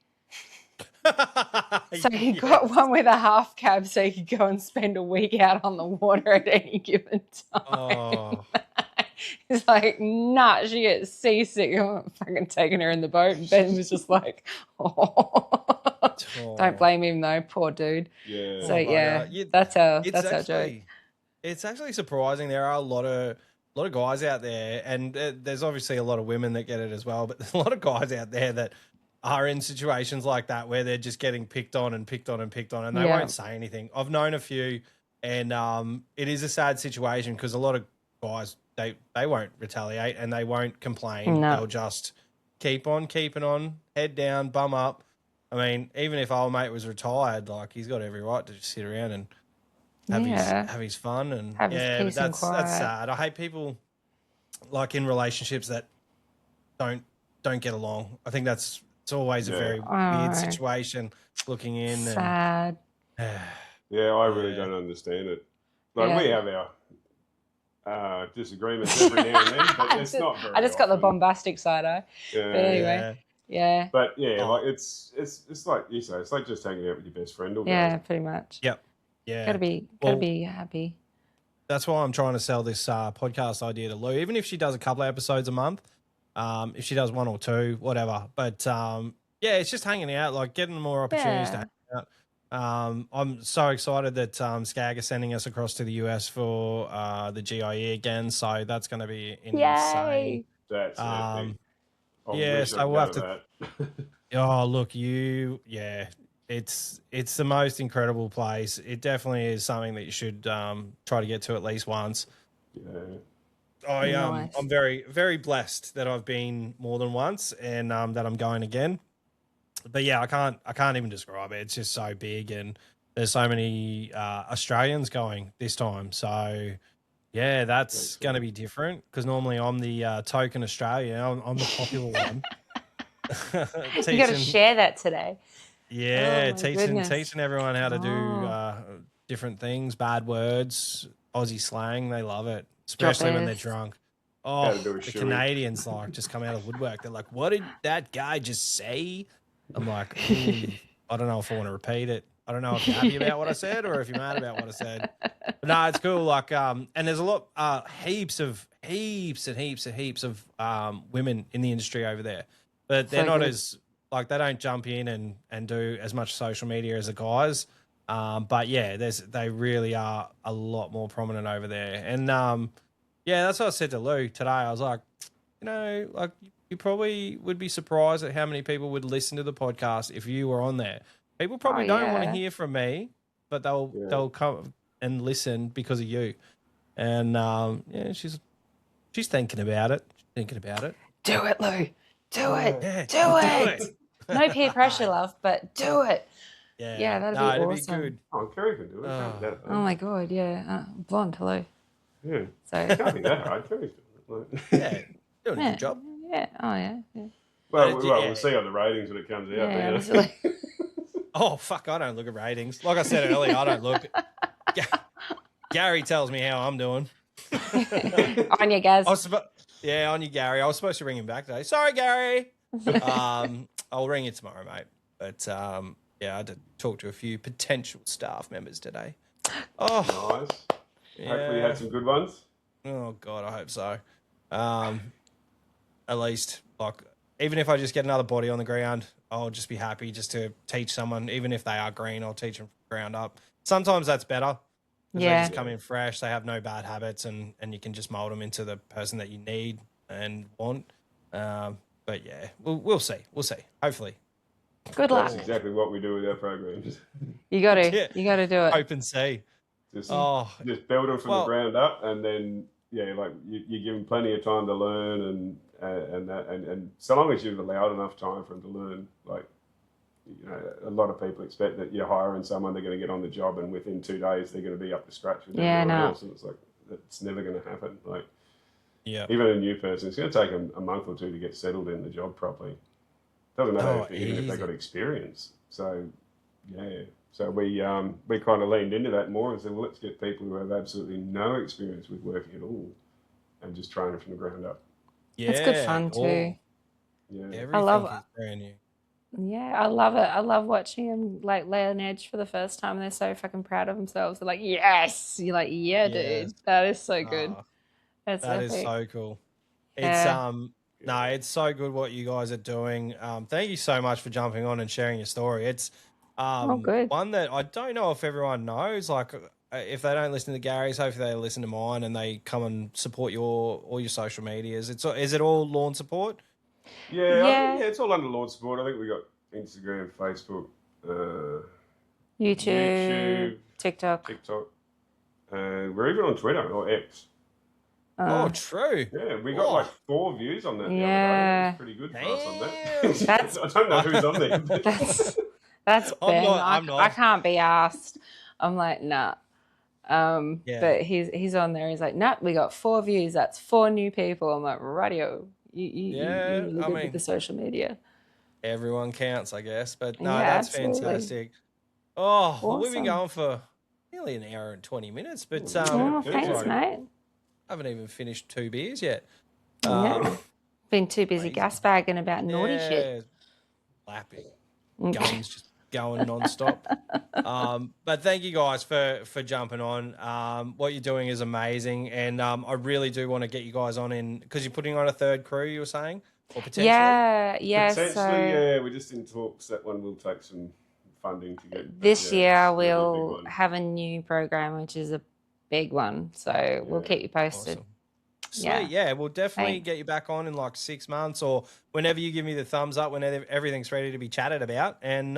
So he got one with a half cab so he could go and spend a week out on the water at any given time. Oh. He's like, nah, she gets seasick. I'm fucking taking her in the boat. And Ben was just like, oh. Don't blame him though, poor dude. Yeah. So that's our joke. It's actually surprising. There are a lot of guys out there, and there's obviously a lot of women that get it as well, but there's a lot of guys out there that are in situations like that where they're just getting picked on, and they won't say anything. I've known a few, and it is a sad situation because a lot of guys, they won't retaliate and they won't complain. No. They'll just keep on keeping on, head down, bum up. I mean, even if old mate was retired, like, he's got every right to just sit around and have his fun, and have his peace, but that's sad. I hate people like in relationships that don't get along. I think it's always a very weird situation looking in. Sad. Yeah, I really don't understand it. Like we have our disagreements every now and then, but it's not very. I just got the bombastic side eye. Yeah. But anyway. Yeah. But like it's like you say, it's like just hanging out with your best friend all day. Yeah, pretty much. Yep. Yeah. Gotta be happy. That's why I'm trying to sell this podcast idea to Lou. Even if she does a couple of episodes a month, if she does one or two, whatever. But it's just hanging out, like getting more opportunities to hang out. I'm so excited that Skag is sending us across to the US for the GIE again. So that's going to be insane. Yay. That's so we'll have to. Oh, look, It's the most incredible place. It definitely is something that you should try to get to at least once. Yeah. I'm very, very blessed that I've been more than once, and that I'm going again. But yeah, I can't even describe it. It's just so big, and there's so many Australians going this time. So yeah, that's going to be different because normally I'm the token Australian. I'm the popular one. You got to share that today. Yeah, teaching everyone how to do different things, bad words, Aussie slang. They love it, especially when they're drunk. Oh, the Canadians just come out of the woodwork. They're like, "What did that guy just say?" I'm like, I don't know if I want to repeat it. I don't know if you're happy about what I said or if you're mad about what I said. But no, it's cool. Like, and there's a lot, heaps of women in the industry over there, but they're not as. Like, they don't jump in and do as much social media as the guys. But yeah, they really are a lot more prominent over there. And that's what I said to Lou today. I was like, like you probably would be surprised at how many people would listen to the podcast if you were on there. People probably don't want to hear from me, but they'll and listen because of you. And yeah, she's thinking about it. Do it, Lou. Do it. Yeah, Do it. No peer pressure, love, but do it. Yeah, that'd be it'd awesome. be good. Oh, Kerrie can do it. Can't be that Oh hard. my god, yeah. Blonde, hello. Yeah. So Can't be that hard. Kerrie's doing it. Yeah, doing a yeah, good job. yeah. Oh yeah. Well, Yeah. we'll see on the ratings when it comes out. Yeah, but, absolutely. Oh fuck! I don't look at ratings. Like I said earlier, I don't look. Gary tells me how I'm doing. On you, Gaz. Yeah, on you, Gary. I was supposed to ring him back today. Sorry, Gary. I'll ring you tomorrow, mate. But yeah, I had to talk to a few potential staff members today. Oh, Nice. yeah. Hopefully you had some good ones. Oh God, I hope so. At least, like, even if I just get another body on the ground, I'll just be happy just to teach someone, even if they are green, I'll teach them from the ground up. Sometimes that's better. They just come in fresh. They have no bad habits, and you can just mold them into the person that you need and want. But yeah, we'll see. We'll see. Hopefully. Good luck. That's exactly what we do with our programs. You got to. Yeah. You got to do it. Hope and see. Just build them from the ground up, and then like you give them plenty of time to learn, and so long as you've allowed enough time for them to learn, like, you know, a lot of people expect that you're hiring someone, they're going to get on the job, and within 2 days they're going to be up to scratch with everyone else, and it's like that's never going to happen. Like, even a new person, it's going to take them a month or two to get settled in the job properly. Doesn't matter even if they got experience. So so we kind of leaned into that more and said, well, let's get people who have absolutely no experience with working at all, and just train them from the ground up. Yeah, it's good fun too. Yeah, everything I love is brand new. Yeah, I love it. I love watching them like lay an edge for the first time. They're so fucking proud of themselves. They're like, yes. You're like, yeah, dude, that is so good. That's that epic. is so cool. Yeah. It's no, it's so good what you guys are doing. Thank you so much for jumping on and sharing your story. It's good. one that I don't know if everyone knows. Like, if they don't listen to Gary's, hopefully they listen to mine and they come and support all your social medias. Is it all lawn support? Yeah, it's all under lawn support. I think we got Instagram, Facebook, YouTube, TikTok. And we're even on Twitter or X. Oh, true. Yeah, we got like 4 views on that the other day. It was pretty good for us on that. That's, I don't know who's on there. that's Ben. I'm not. I can't be asked. I'm like, nah. But he's on there. He's like, nah, we got 4 views. That's 4 new people. I'm like, radio. You really good with the social media. Everyone counts, I guess. But no, Yeah, that's absolutely. fantastic. Oh, well, we've been Awesome. going for nearly an hour and 20 minutes. But Oh, thanks, mate. I haven't even finished 2 beers yet. Been too busy gas bagging about naughty shit. Lapping. Guns just going non-stop. But thank you guys for jumping on. What you're doing is amazing. And I really do want to get you guys on in, because you're putting on a 3rd crew, you were saying? Or potentially? Yeah. Potentially, we're just in talks. That one will take some funding to get. This year we'll have a new program, which is a big one. So we'll keep you posted. Awesome. Sweet, yeah, we'll definitely Thanks. get you back on in like 6 months or whenever you give me the thumbs up, whenever everything's ready to be chatted about. And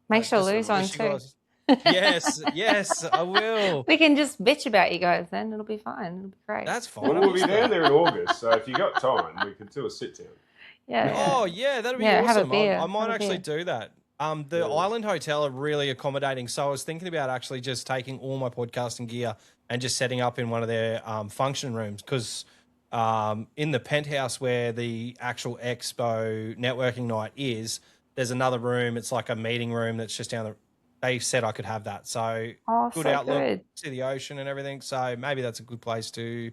make sure Lou's on too. Yes, I will. We can just bitch about you guys then. It'll be fine. It'll be great. That's fine. Well, we'll be down there in August, so if you got time, we could do a sit down. Yeah. Oh, yeah, that'd be have a awesome. beer. I might Have a actually beer. do that. The Island Hotel are really accommodating, so I was thinking about actually just taking all my podcasting gear and just setting up in one of their function rooms, because in the penthouse where the actual expo networking night is, there's another room. It's like a meeting room that's just down the. They said I could have that, so good so outlook, good. see the ocean and everything. So maybe that's a good place to,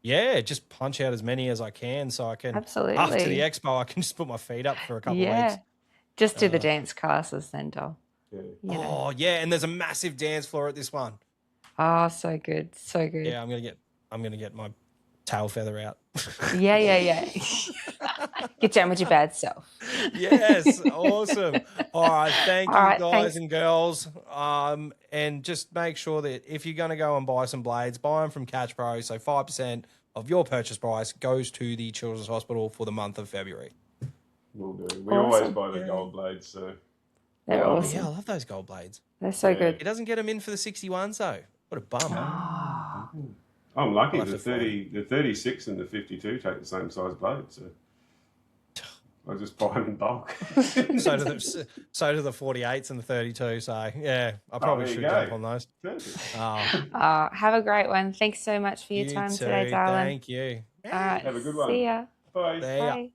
just punch out as many as I can, so I can. Absolutely. After the expo, I can just put my feet up for a couple of weeks. Just do the dance classes then, doll. Yeah. You know. Oh yeah, and there's a massive dance floor at this one. Oh, so good. So good. Yeah, I'm gonna get my tail feather out. Yeah. Get down with your bad self. Yes, awesome. All right, thank you right, guys thanks. and girls. And just make sure that if you're gonna go and buy some blades, buy them from Catch Pro. So 5% of your purchase price goes to the Children's Hospital for the month of February. We'll do. We always buy the gold blades, so They're Oh, awesome. Yeah, I love those gold blades. They're so Yeah. He good. doesn't get them in for the 61s though. What a bum. I'm lucky. I'll have The to find 36 and the 52 take the same size blade, so I just buy them in bulk. So do the 48s and the 32. So yeah, I probably there you should go. jump on those. Perfect. Oh, Have a great one. Thanks so much for your you time too. today, darling. Thank you. All right. Have a good one. See ya. Bye. See ya. Bye.